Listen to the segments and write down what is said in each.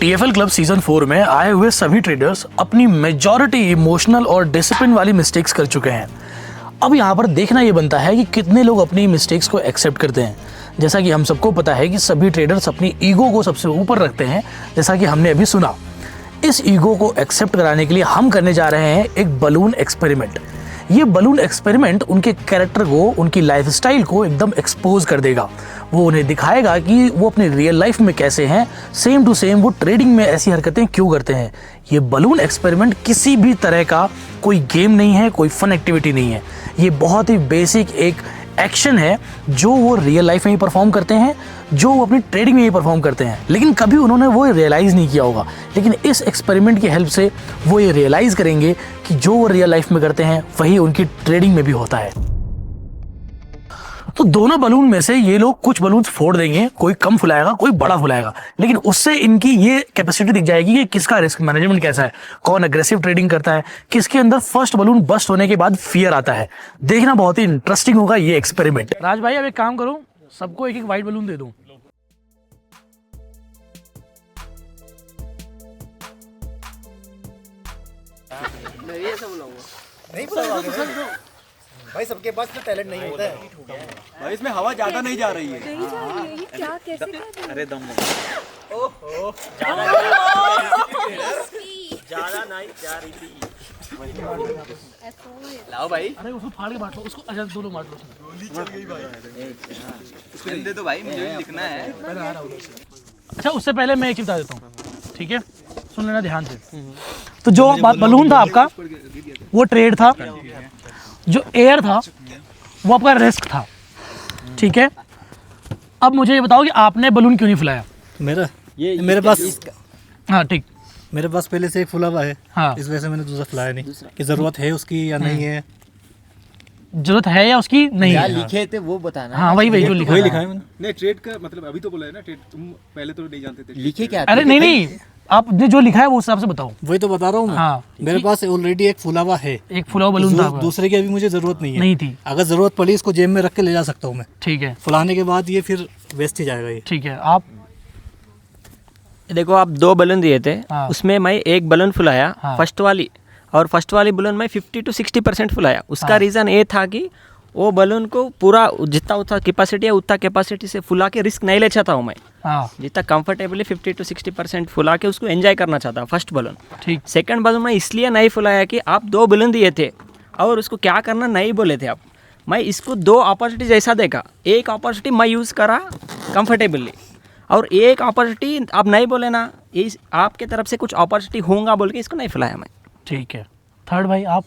TfL club season 4 में आए हुए सभी ट्रेडर्स अपनी मेजॉरिटी इमोशनल और डिसिप्लिन वाली मिस्टेक्स कर चुके हैं। अब यहाँ पर देखना ये बनता है कि कितने लोग अपनी मिस्टेक्स को एक्सेप्ट करते हैं। जैसा कि हम सबको पता है कि सभी ट्रेडर्स अपनी ईगो को सबसे ऊपर रखते हैं, जैसा कि हमने अभी सुना। इस ईगो को एक्सेप्ट कराने के लिए हम करने जा रहे हैं एक बलून एक्सपेरिमेंट। ये बलून एक्सपेरिमेंट उनके कैरेक्टर को, उनकी लाइफस्टाइल को एकदम एक्सपोज कर देगा। वो उन्हें दिखाएगा कि वो अपने रियल लाइफ में कैसे हैं, सेम टू सेम वो ट्रेडिंग में ऐसी हरकतें क्यों करते हैं। ये बलून एक्सपेरिमेंट किसी भी तरह का कोई गेम नहीं है, कोई फन एक्टिविटी नहीं है। ये बहुत ही बेसिक एक एक्शन है जो वो रियल लाइफ में ही परफॉर्म करते हैं, जो वो अपनी ट्रेडिंग में ही परफॉर्म करते हैं, लेकिन कभी उन्होंने वो रियलाइज़ नहीं किया होगा। लेकिन इस एक्सपेरिमेंट की हेल्प से वो ये रियलाइज़ करेंगे कि जो वो रियल लाइफ में करते हैं वही उनकी ट्रेडिंग में भी होता है। तो दोनों बलून में से ये लोग कुछ बलून्स फोड़ देंगे, कोई कम फुलाएगा, कोई बड़ा फुलाएगा, लेकिन उससे इनकी ये कैपेसिटी दिख जाएगी कि किसका रिस्क मैनेजमेंट कैसा है, कौन अग्रेसिव ट्रेडिंग करता है, किसके अंदर फर्स्ट बलून बस्ट होने के बाद फियर आता है। देखना बहुत ही इंटरेस्टिंग होगा ये एक्सपेरिमेंट। राज भाई अब एक काम करो, सबको एक एक व्हाइट बलून दे दूं। नहीं बुलाओगे भाई, सबके पास तो टैलेंट नहीं होता है भाई। इसमें हवा ज्यादा नहीं जा रही है। नहीं जा रही है, ये क्या कैसे कर रही है? अरे दम ओहो ज्यादा नहीं जा रही थी। लाओ भाई। अरे उसको फाड़ के बांट लो, उसको अच्छा दो लोग बांट लो। गोली चल गई भाई। उसको दे दो भाई, मुझे लिखना है। अच्छा उससे पहले मैं एक चीज बता देता हूँ, ठीक है, सुन लेना ध्यान से। तो जो बलून था आपका वो ट्रेड था, जो एयर था वो आपका रिस्क था, ठीक है। अब मुझे ये बताओ कि आपने बलून क्यों नहीं फुलाया? मेरे पास हाँ ठीक, मेरे पास पहले से एक फुला हुआ है। हाँ इस वजह से मैंने दूसरा फुलाया नहीं कि जरूरत है उसकी या नहीं है। जरूरत है या उसकी नहीं है। लिखे थे वो बताना। हाँ वही जो लिखा है। है मैंने। नहीं ट्रेड का मतलब अभी तो बोला है ना, ट्रेड तुम पहले तो नहीं जानते थे। लिखे क्या? अरे नहीं, आपने जो लिखा है वो हिसाब से बताओ। वही तो बता रहा हूँ मैं। हाँ मेरे पास ऑलरेडी एक फुला हुआ है, एक फुला हुआ बलून था आपका। दूसरे की अभी मुझे जरूरत नहीं है। नहीं थी। अगर जरूरत पड़ी इसको जेब में रख के ले जा सकता हूँ मैं। ठीक है, फुलाने के बाद ये फिर वेस्ट ही जाएगा ये। ठीक है। आप देखो, आप दो बलून दिए थे, हाँ। उसमें मैं एक बलून फुलाया, हाँ। फर्स्ट वाली, और फर्स्ट वाली बलून मैं 50 to 60% फुलाया। उसका हाँ। रीज़न ये था कि वो बलून को पूरा जितना उतना कैपेसिटी है उतना कैपेसिटी से फुला के रिस्क नहीं ले चाहता हूँ मैं। हाँ जितना कंफर्टेबली 50 to 60% फुला के उसको एंजॉय करना चाहता हूँ फर्स्ट बलून। ठीक। सेकंड बलून मैं इसलिए नहीं फुलाया कि आप दो बलून दिए थे और उसको क्या करना नहीं बोले थे आप। मैं इसको दो अपॉर्चुनिटी जैसा देखा, एक अपॉर्चुनिटी मैं यूज़ करा कंफर्टेबली और एक अपॉर्चुनिटी आप नहीं बोले ना, इस आपके तरफ से कुछ अपॉर्चुनिटी होगा बोल के इसको नहीं फुलाया मैं। ठीक है। थर्ड भाई आप?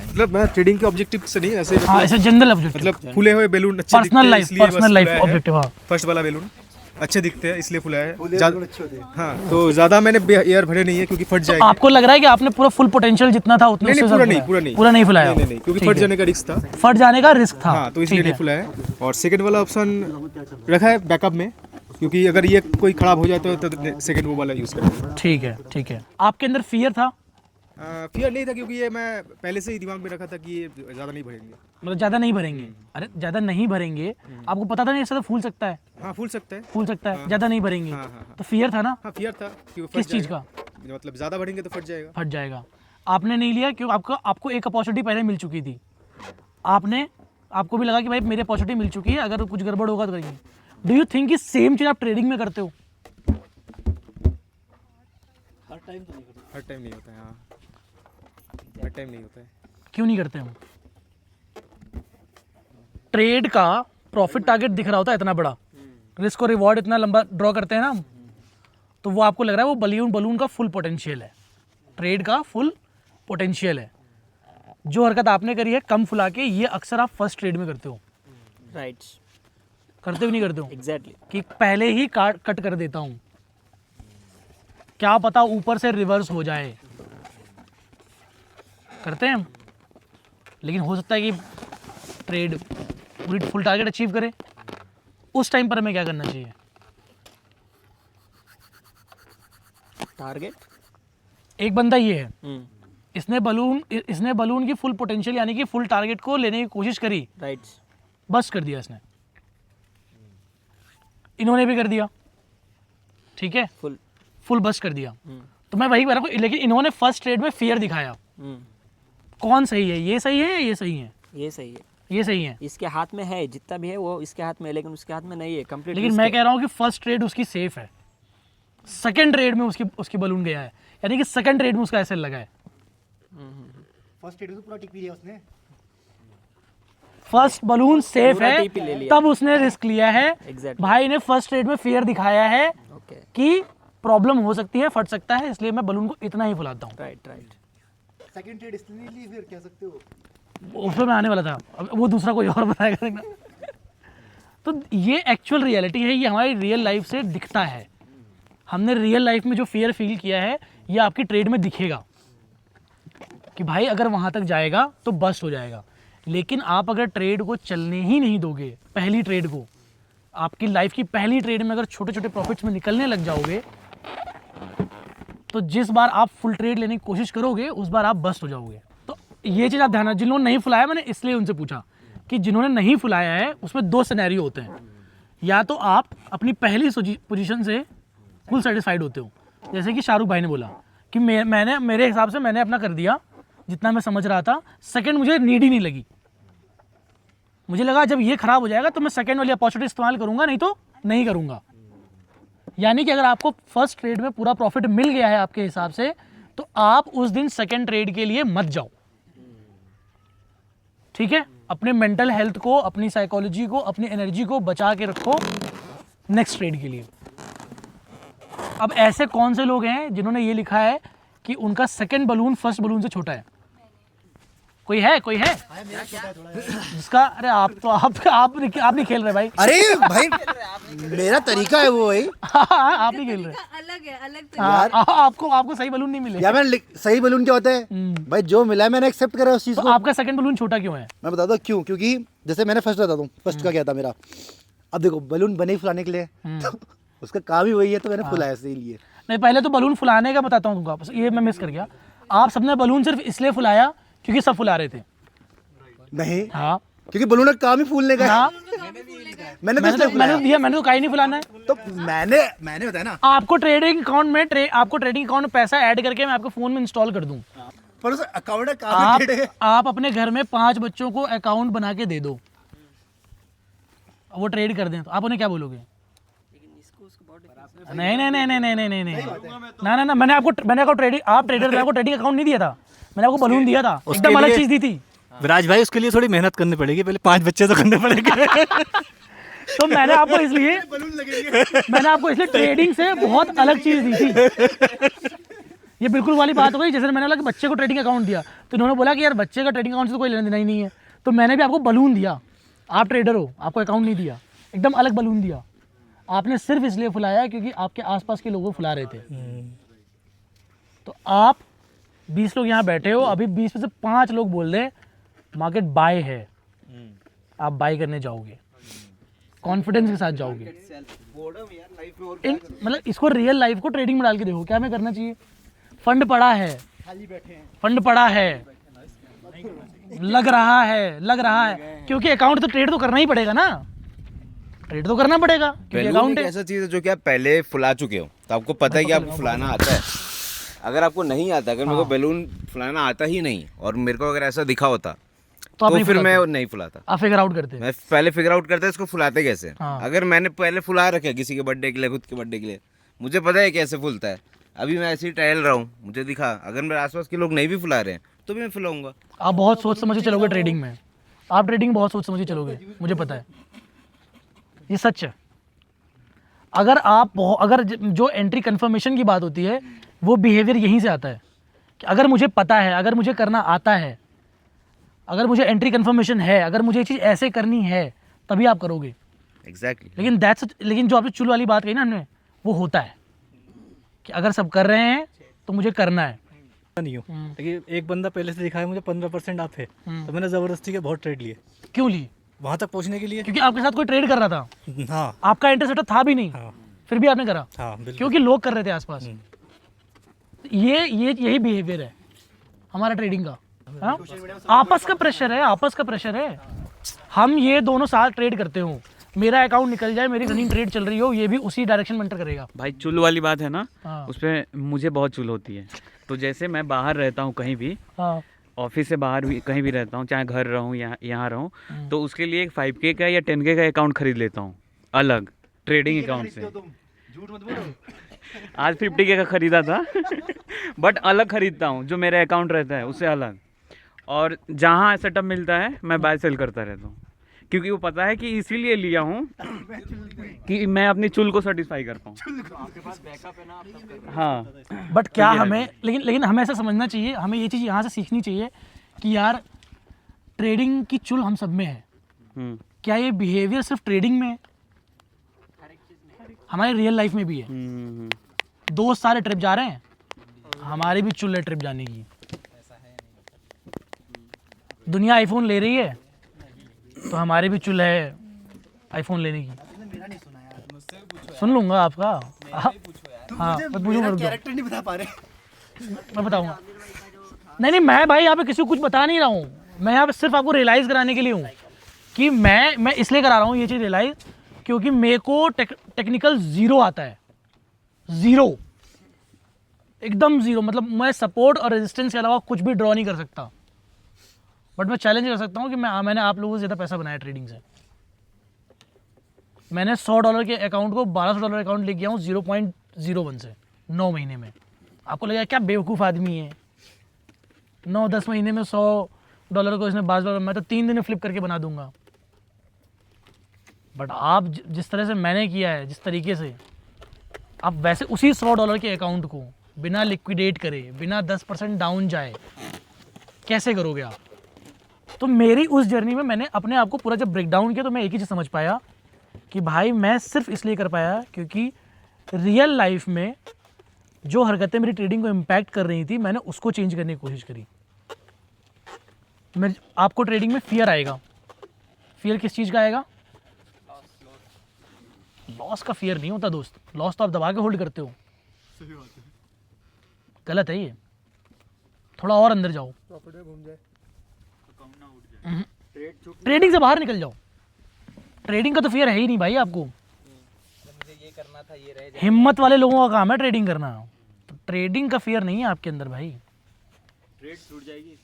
मतलब मैं ट्रेडिंग के ऑब्जेक्टिव से नहीं, ऐसे हाँ ऐसे जनरल ऑब्जेक्टिव, मतलब फूले हुए बैलून अच्छे दिखते पर्सनल हैं लाइफ, इसलिए बस पर्सनल लाइफ फुलाया है। ऑब्जेक्टिव। हाँ फर्स्ट वाला बैलून अच्छे दिखते हैं इसलिए फुलाया है। हाँ तो ज्यादा मैंने एयर भरे नहीं है क्योंकि फट जाएगा। आपको लग रहा है कि आपने पूरा फुल पोटेंशियल जितना था उतना नहीं, से पूरा ज्यादा नहीं, फुलाया? पूरा नहीं फुलाया? नहीं, क्योंकि फट जाने का रिस्क था। फट जाने का रिस्क था। हाँ तो इसलिए ठीक नहीं है। फुलाया है। और सेकंड वाला ऑप्शन रखा है बैकअप में, क्योंकि अगर ये कोई खराब हो जाए तो सेकंड वो वाला यूज़ करेंगे। ठीक है, ठीक है। आपके अंदर फियर था? फियर नहीं था क्योंकि ये मैं पहले से ही दिमाग में रखा था कि ये ज़्यादा नहीं भरेंगे। मतलब ज़्यादा नहीं भरेंगे? अरे ज़्यादा नहीं भरेंगे, आपको पता था नहीं ऐसा तो फूल सकता है? हाँ फूल सकता है। फूल सकता है, ज़्यादा नहीं भरेंगे। हाँ, हाँ, हाँ। तो फियर था ना? हाँ फियर था कि वो फट किस चीज़ जाएगा। का? मतलब ज़्यादा भरेंगे तो फट जाएगा। फट जाएगा। आपने नहीं लिया क्यों? आपको एक अपॉर्चुनिटी पहले मिल चुकी थी, आपको भी लगा कि भाई मेरी अपॉर्चुनिटी मिल चुकी है, अगर कुछ गड़बड़ होगा तो करेंगे। डू यू थिंक कि सेम चीज़ आप ट्रेडिंग में करते हो? हर टाइम नहीं होता है। हाँ हर टाइम नहीं होता है। क्यों नहीं करते हम? ट्रेड का प्रॉफिट टारगेट दिख रहा होता है इतना बड़ा, रिस्क और रिवॉर्ड इतना लंबा ड्रॉ करते हैं ना हम, तो वो आपको लग रहा है वो बलून का फुल पोटेंशियल है, ट्रेड का फुल पोटेंशियल है। जो हरकत आपने करी है कम फुला के, ये अक्सर आप फर्स्ट ट्रेड में करते हो। राइट, करते हो नहीं करते हो? एग्जैक्टली। कि पहले ही कट कर देता हूँ, क्या पता ऊपर से रिवर्स हो जाए, करते हैं हम। लेकिन हो सकता है कि ट्रेड पूरी फुल टारगेट अचीव करे, उस टाइम पर हमें क्या करना चाहिए? टारगेट एक बंदा ये है, इसने बलून की फुल पोटेंशियल यानी कि फुल टारगेट को लेने की कोशिश करी, राइट, बस कर दिया इसने। इन्होंने भी कर दिया, ठीक है, फुल फुल बस्ट कर दिया। तो मैं वही कह रहा हूँ, लेकिन इन्होंने फर्स्ट ट्रेड में फियर दिखाया। कौन सही है, ये सही है या ये सही है? ये सही है। ये सही है। इसके हाथ में है, जितना भी है वो इसके हाथ में है, लेकिन उसके हाथ में नहीं है कंप्लीट। लेकिन मैं कह रहा हूँ कि फर्स्ट ट्रेड उसकी सेफ है, सेकंड ट्रेड में उसकी बलून गया है, यानी कि सेकंड ट्रेड में उसका एसएल लगा है। फर्स्ट ट्रेड तो पूरा टिक लिया उसने। फर्स्ट बलून सेफ पूरा है, TP ले लिया। तब उसने रिस्क लिया है। Exactly. भाई ने फर्स्ट ट्रेड में फियर दिखाया है ओके, कि प्रॉब्लम हो सकती है, फट सकता है, इसलिए मैं बलून को इतना ही फुलाता हूँ। Right right. सेकंड ट्रेड इसलिए ली फिर कह सकते हो। उस पर मैं आने वाला था, अब वो दूसरा कोई और बताएगा ना। तो ये एक्चुअल रियलिटी है, ये हमारी रियल लाइफ से दिखता है। हमने रियल लाइफ में जो फियर फील किया है, ये आपकी ट्रेड में दिखेगा कि भाई अगर वहाँ तक जाएगा तो बस्ट हो जाएगा। लेकिन आप अगर ट्रेड को चलने ही नहीं दोगे, पहली ट्रेड को, आपकी लाइफ की पहली ट्रेड में अगर छोटे छोटे प्रॉफिट्स में निकलने लग जाओगे, तो जिस बार आप फुल ट्रेड लेने की कोशिश करोगे उस बार आप बस्ट हो जाओगे। तो ये चीज़ आप ध्यान रखना। जिन्होंने नहीं फुलाया, मैंने इसलिए उनसे पूछा कि जिन्होंने नहीं फुलाया है उसमें दो सिनेरियो होते हैं। या तो आप अपनी पहली पोजीशन से फुल सेटिस्फाइड होते हो, जैसे कि शाहरुख भाई ने बोला कि मैंने मेरे हिसाब से मैंने अपना कर दिया जितना मैं समझ रहा था, सेकंड मुझे नीड ही नहीं लगी। मुझे लगा जब ये खराब हो जाएगा तो मैं सेकंड वाली अपॉर्चुनिटी इस्तेमाल करूंगा, नहीं तो नहीं करूंगा। यानी कि अगर आपको फर्स्ट ट्रेड में पूरा प्रॉफिट मिल गया है आपके हिसाब से, तो आप उस दिन सेकंड ट्रेड के लिए मत जाओ, ठीक है। अपने मेंटल हेल्थ को, अपनी साइकोलॉजी को, अपनी एनर्जी को बचा के रखो नेक्स्ट ट्रेड के लिए। अब ऐसे कौन से लोग हैं जिन्होंने ये लिखा है कि उनका सेकंड बलून फर्स्ट बलून से छोटा है? कोई है जिसका? अरे आप नहीं खेल रहे भाई। अरे भाई मेरा तरीका है वो भाई। आप नहीं खेल रहे। अलग है, अलग हाँ, आपको सही बलून नहीं मिले। यार मैंने सही बलून क्या होता है भाई, जो मिला है मैंने एक्सेप्ट करा उस चीज तो को। आपका सेकंड बलून छोटा क्यों है? मैं बताता हूँ क्यों। क्योंकि जैसे मैंने फर्स्ट बताता हूँ, फर्स्ट का क्या था मेरा। अब देखो बलून बने ही फुलाने के लिए, तो उसका काम ही वही है, तो मैंने फुलाया इसीलिए। नहीं, पहले तो बलून फुलाने का बताता हूँ तुमको, ये मैं मिस कर गया। आप सबने बलून सिर्फ इसलिए फुलाया क्योंकि सब फुला रहे थे। नहीं, हाँ, क्योंकि बलून का काम ही फूलने का है। हाँ, मैंने मैंने तो दिया, मैंने तो कहीं नहीं फुलाना है। तो मैंने बताया ना, आपको ट्रेडिंग अकाउंट में पैसा ऐड करके मैं आपको फोन में इंस्टॉल कर दूं। पर उस अकाउंट का काम ही है। आप अपने घर में 5 बच्चों को अकाउंट बना के दे दो, वो ट्रेड कर दें, तो आप उन्हें क्या बोलोगे? नहीं, मैंने आपको ट्रेडिंग, आप ट्रेडर थे, आपको ट्रेडिंग अकाउंट नहीं दिया था, मैंने आपको बलून दिया था, एकदम अलग चीज दी थी। विराज भाई उसके लिए थोड़ी मेहनत करनी पड़ेगी, पहले 5 बच्चे तो करने पड़ेंगे। तो मैंने आपको इसलिए ट्रेडिंग से बहुत अलग चीज दी थी। ये बिल्कुल वाली बात हो गई, जैसे मैंने बोला कि बच्चे को ट्रेडिंग अकाउंट दिया, तो इन्होंने बोला कि यार बच्चे का ट्रेडिंग अकाउंट से तो कोई लेना देना ही नहीं है, तो मैंने भी आपको बलून दिया। आप ट्रेडर हो, आपको अकाउंट नहीं दिया, एकदम अलग बलून दिया। आपने सिर्फ इसलिए फुलाया क्योंकि आपके आसपास के लोग फुला रहे थे। तो आप 20 लोग यहाँ बैठे हो, अभी 20 में से 5 लोग बोल रहे मार्केट बाय है, आप बाय करने जाओगे, कॉन्फिडेंस के साथ जाओगे। मतलब इसको रियल लाइफ को ट्रेडिंग में डाल के देखो, क्या हमें करना चाहिए? फंड पड़ा है, फंड पड़ा है, लग रहा है, क्योंकि अकाउंट तो ट्रेड तो करना ही पड़ेगा ना, ट्रेड तो करना पड़ेगा क्योंकि अकाउंट है। ऐसा चीज है जो कि आप पहले फुला चुके हो, तो आपको पता है कि आपको फुलाना आता है। अगर आपको नहीं आता, अगर मेरे को बैलून फुलाना आता ही नहीं और मेरे को अगर ऐसा दिखा होता तो फिर मैं नहीं फुलाता। आप फिगर आउट करते? मैं पहले फिगर आउट करता इसको फुलाते कैसे। हाँ। अगर मैंने पहले फुला रखा किसी के बर्थडे के लिए, खुद के बर्थडे के लिए, मुझे पता है कैसे फुलता है। अभी मैं ऐसे ही टहल रहा हूँ, मुझे दिखा, अगर मेरे आसपास के लोग नहीं भी फुला रहे हैं तो भी मैं फुलाऊंगा। आप बहुत सोच समझ के चलोगे ट्रेडिंग में, आप ट्रेडिंग बहुत सोच समझ के चलोगे, मुझे पता है, ये सच है। अगर जो एंट्री कंफर्मेशन की बात होती है, वो बिहेवियर यहीं से आता है कि अगर मुझे पता है, अगर मुझे करना आता है, अगर मुझे एंट्री कंफर्मेशन है, अगर मुझे ये चीज़ ऐसे करनी है, तभी आप करोगे। एग्जैक्टली। लेकिन जो आपने चुल वाली बात कही ना हमने, वो होता है कि अगर सब कर रहे हैं तो मुझे करना है। नहीं हो, लेकिन एक बंदा पहले से दिखाया मुझे 15% आप है, तो मैंने जबरदस्ती के बहुत ट्रेड लिए। क्यों ली? वहाँ तक पहुँचने के लिए, क्योंकि आपके साथ कोई ट्रेड कर रहा था। हाँ, आपका इंटरेस्ट था भी नहीं, हाँ, फिर भी आपने करा। हाँ, बिल्कुल। क्योंकि लोग कर रहे थे आसपास। यही बिहेवियर है हमारा ट्रेडिंग का। आपस का प्रेशर है, हम ये दोनों साथ ट्रेड करते हो, मेरा अकाउंट निकल जाए, मेरी रनिंग ट्रेड चल रही हो, ये भी उसी डायरेक्शन में एंटर करेगा। भाई चुल वाली बात है ना, हाँ। उस पर मुझे बहुत चुल होती है। तो जैसे मैं बाहर रहता हूँ कहीं भी, हाँ ऑफिस से बाहर भी कहीं भी रहता हूँ, चाहे घर रहूँ या यहाँ रहूँ, तो उसके लिए एक 5K का या 10K का अकाउंट खरीद लेता हूँ अलग ट्रेडिंग अकाउंट से। झूठ मत बोलो। आज 50K का खरीदा था बट अलग खरीदता हूँ, जो मेरा अकाउंट रहता है उससे अलग। और जहाँ सेटअप मिलता है मैं बाय सेल करता रहता हूँ, क्योंकि वो पता है कि इसीलिए लिया हूँ कि मैं अपनी चुल को सेटिस्फाई कर पाऊँ। हाँ बट क्या हमें, लेकिन हमें ऐसा समझना चाहिए, हमें ये चीज़ यहाँ से सीखनी चाहिए कि यार ट्रेडिंग की चुल हम सब में है। क्या ये बिहेवियर सिर्फ ट्रेडिंग में है? हमारी रियल लाइफ में भी है। दोस्त सारे ट्रिप जा रहे हैं, हमारी भी चुल है ट्रिप जाने की। दुनिया आईफोन ले रही है तो हमारी भी चुल है आईफोन लेने की। सुन लूंगा आपका। हाँ मैं पूछूंगा, कैरेक्टर नहीं बता पा रहे। मैं बताऊंगा। नहीं मैं भाई यहाँ पे किसी को कुछ बता नहीं रहा हूँ, मैं यहाँ पे सिर्फ आपको रियलाइज़ कराने के लिए हूँ कि मैं इसलिए करा रहा हूँ ये चीज़ रियलाइज़, क्योंकि मेरे को टेक्निकल ज़ीरो आता है, ज़ीरो, एकदम ज़ीरो। मतलब मैं सपोर्ट और रेजिस्टेंस के अलावा कुछ भी ड्रॉ नहीं कर सकता। बट मैं चैलेंज कर सकता हूँ कि मैंने आप लोगों से ज़्यादा पैसा बनाया ट्रेडिंग से। मैंने $100 के अकाउंट को $1200 अकाउंट ले गया हूँ 0.01 से 9 महीने में। आपको लगेगा क्या बेवकूफ़ आदमी है, 9-10 महीने में $100 को इसने $12, मैं तो 3 दिन में फ्लिप करके बना दूंगा। बट आप जिस तरह से मैंने किया है, जिस तरीके से, आप वैसे उसी $100 के अकाउंट को बिना लिक्विडेट करे, बिना 10% डाउन जाए, कैसे करोगे आप? तो मेरी उस जर्नी में मैंने अपने आप को पूरा जब ब्रेक डाउन किया तो मैं एक ही चीज़ समझ पाया कि भाई मैं सिर्फ इसलिए कर पाया क्योंकि रियल लाइफ में जो हरकतें मेरी ट्रेडिंग को इम्पैक्ट कर रही थी, मैंने उसको चेंज करने की कोशिश करी। आपको ट्रेडिंग में फियर आएगा। फियर किस चीज़ का आएगा? लॉस का फियर नहीं होता दोस्त। लॉस तो आप दबा के होल्ड करते हो। गलत है ये। थोड़ा और अंदर जाओ, ट्रेडिंग से बाहर निकल जाओ। ट्रेडिंग का तो फियर है ही नहीं भाई आपको। हिम्मत वाले लोगों का काम है ट्रेडिंग करना, तो ट्रेडिंग का फियर नहीं है आपके अंदर भाई। ट्रेड छूट जाएगी।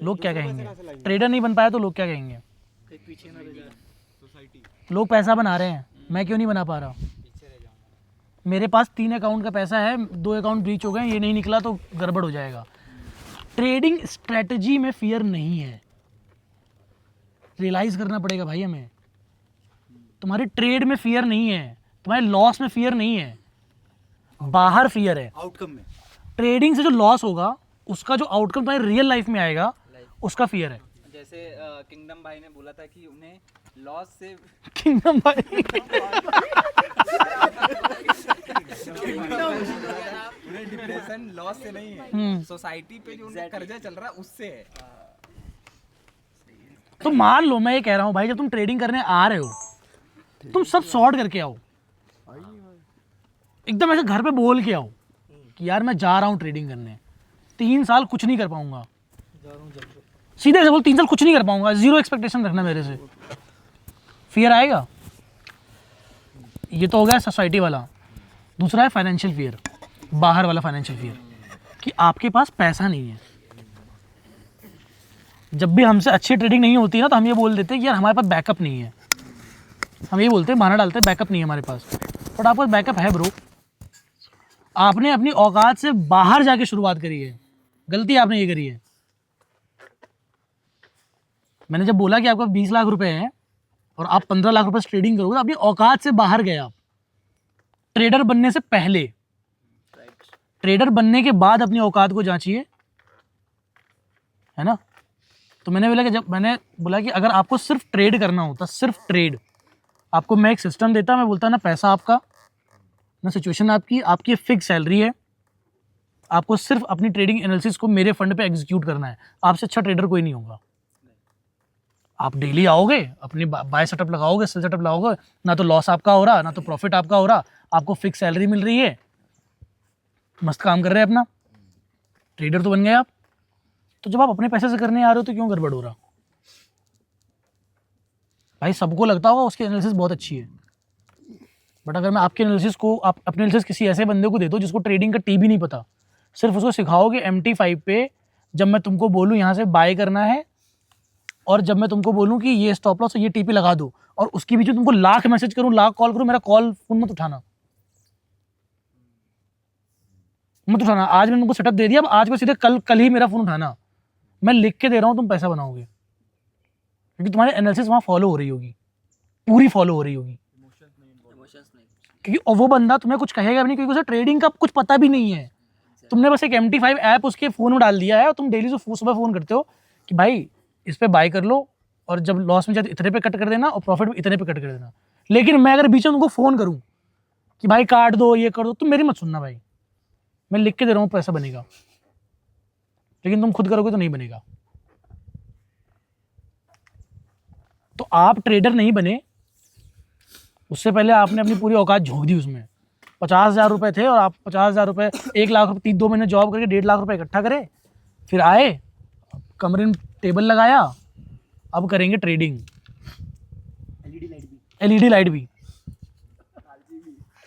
लोग क्या कहेंगे? ट्रेडर नहीं बन पाया तो लोग क्या कहेंगे? लोग पैसा बना रहे हैं, मैं क्यों नहीं बना पा रहा? मेरे पास 3 अकाउंट का पैसा है, 2 अकाउंट ब्रीच हो गए, ये नहीं निकला तो गड़बड़ हो जाएगा। ट्रेडिंग स्ट्रेटजी में फियर नहीं है। रियलाइज करना पड़ेगा भाई हमें। तुम्हारे ट्रेड में फियर नहीं है, तुम्हारे लॉस में फियर नहीं है, बाहर फियर है आउटकम में। ट्रेडिंग से जो लॉस होगा उसका जो आउटकम तुम्हारी रियल लाइफ में आएगा उसका फियर है। जैसे किंगडम भाई ने बोला था कि उन्हें लॉस से किंगडम भाई उन्हें डिप्रेशन लॉस से नहीं है, सोसाइटी पे जो उनका कर्जा चल रहा है उससे है। तो मान लो, मैं ये कह रहा हूँ भाई, जब तुम ट्रेडिंग करने आ रहे हो तुम सब सॉर्ट करके आओ, एकदम ऐसे घर पे बोल के आओ कि यार मैं जा रहा हूँ ट्रेडिंग करने, 3 साल कुछ नहीं कर पाऊंगा। सीधे से बोल 3 साल कुछ नहीं कर पाऊंगा, जीरो एक्सपेक्टेशन रखना मेरे से। फियर आएगा। ये तो हो गया सोसाइटी वाला। दूसरा है फाइनेंशियल फियर, बाहर वाला फाइनेंशियल फियर, कि आपके पास पैसा नहीं है। जब भी हमसे अच्छी ट्रेडिंग नहीं होती ना तो हम ये बोल देते हैं कि यार हमारे पास बैकअप नहीं है। हम ये बोलते हैं, बहाना डालते हैं, बैकअप नहीं है हमारे पास। बट आपके पास बैकअप है ब्रो। आपने अपनी औकात से बाहर जाके शुरुआत करी है, गलती आपने ये करी है। मैंने जब बोला कि आपके पास 20 लाख रुपए हैं और आप 15 लाख रुपए से ट्रेडिंग करोगे तो अपनी औकात से बाहर गए आप। ट्रेडर बनने से पहले, ट्रेडर बनने के बाद अपनी औकात को जांचिए, है ना। तो मैंने बोला कि जब मैंने बोला कि अगर आपको सिर्फ ट्रेड करना होता, सिर्फ ट्रेड, आपको मैं एक सिस्टम देता, मैं बोलता ना पैसा आपका, ना सिचुएशन आपकी, आपकी फिक्स सैलरी है, आपको सिर्फ अपनी ट्रेडिंग एनालिसिस को मेरे फंड पे एग्जीक्यूट करना है। आपसे अच्छा ट्रेडर कोई नहीं होगा। आप डेली आओगे, अपनी बाय सेटअप लगाओगे, सेल सेटअप लगाओगे, ना तो लॉस आपका हो रहा, ना तो प्रॉफिट आपका हो रहा, आपको फिक्स सैलरी मिल रही है, मस्त काम कर रहे हैं अपना, ट्रेडर तो बन गए आप। तो जब आप अपने पैसे से करने आ रहे हो तो क्यों गड़बड़ हो रहा? भाई सबको लगता होगा उसकी एनालिसिस बहुत अच्छी है, बट अगर मैं आपके एनालिसिस को अपने एनालिसिस किसी ऐसे बंदे को दे दो जिसको ट्रेडिंग का टी भी नहीं पता, सिर्फ उसको सिखाओ कि MT5 पे जब मैं तुमको बोलूँ यहाँ से बाय करना है और जब मैं तुमको बोलूँ कि ये स्टॉप लॉस ये TP लगा दो और उसके बीच में तुमको लाख मैसेज करूँ, लाख कॉल करूँ, मेरा कॉल फोन मत उठाना, मत उठाना। आज मैंने तुमको सेटअप दे दिया, अब आज को सीधे कल ही मेरा फोन उठाना, मैं लिख के दे रहा हूँ, तुम पैसा बनाओगे क्योंकि तुम्हारी एनालिसिस वहाँ फॉलो हो रही होगी, पूरी फॉलो हो रही होगी। क्योंकि वो बंदा तुम्हें कुछ कहेगा भी नहीं क्योंकि उसे ट्रेडिंग का कुछ पता भी नहीं है। तुमने बस एक MT5 ऐप उसके फ़ोन में डाल दिया है और तुम डेली सुबह फ़ोन करते हो कि भाई इस पे बाय कर लो और जब लॉस में जाए तो इतने पे कट कर देना और प्रॉफिट इतने पे कट कर देना। लेकिन मैं अगर बीच में तुमको फ़ोन करूँ कि भाई काट दो ये कर दो, तुम मेरी मत सुनना भाई, मैं लिख के दे रहा हूँ पैसा बनेगा, लेकिन तुम खुद करोगे तो नहीं बनेगा। तो आप ट्रेडर नहीं बने उससे पहले आपने अपनी पूरी औकात झोंक दी उसमें। 50,000 रुपये थे और आप 50,000 रुपये 1 लाख रुपये 2 महीने जॉब करके 1.5 लाख रुपये इकट्ठा करे, फिर आए कमरे में टेबल लगाया, अब करेंगे ट्रेडिंग। LED लाइट भी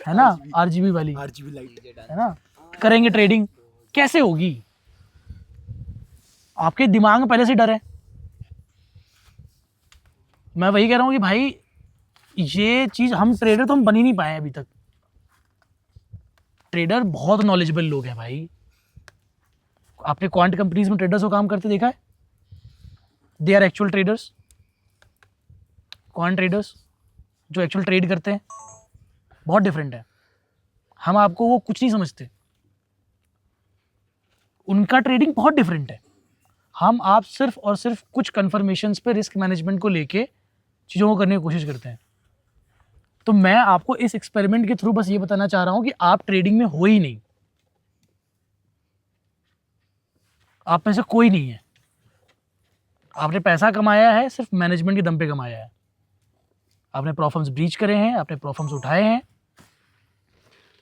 है ना, RGB वाली है ना, करेंगे ट्रेडिंग। कैसे होगी? आपके दिमाग में पहले से डर है। मैं वही कह रहा हूँ कि भाई ये चीज़ हम ट्रेडर तो हम बन ही नहीं पाए अभी तक। ट्रेडर बहुत नॉलेजेबल लोग हैं भाई। आपने क्वांट कंपनीज में ट्रेडर्स को काम करते देखा है? They are actual traders. Quant traders जो एक्चुअल ट्रेड करते हैं बहुत डिफरेंट है। हम आपको वो कुछ नहीं समझते, उनका ट्रेडिंग बहुत डिफरेंट है। हम आप सिर्फ और सिर्फ कुछ कन्फर्मेशंस पे रिस्क मैनेजमेंट को लेके चीज़ों को करने की कोशिश करते हैं। तो मैं आपको इस एक्सपेरिमेंट के थ्रू बस ये बताना चाह रहा हूं कि आप ट्रेडिंग में हो ही नहीं, आप में से कोई नहीं है। आपने पैसा कमाया है सिर्फ मैनेजमेंट के दम पे कमाया है। आपने प्रॉफिट्स ब्रीच करे हैं, आपने प्रॉफिट्स उठाए हैं।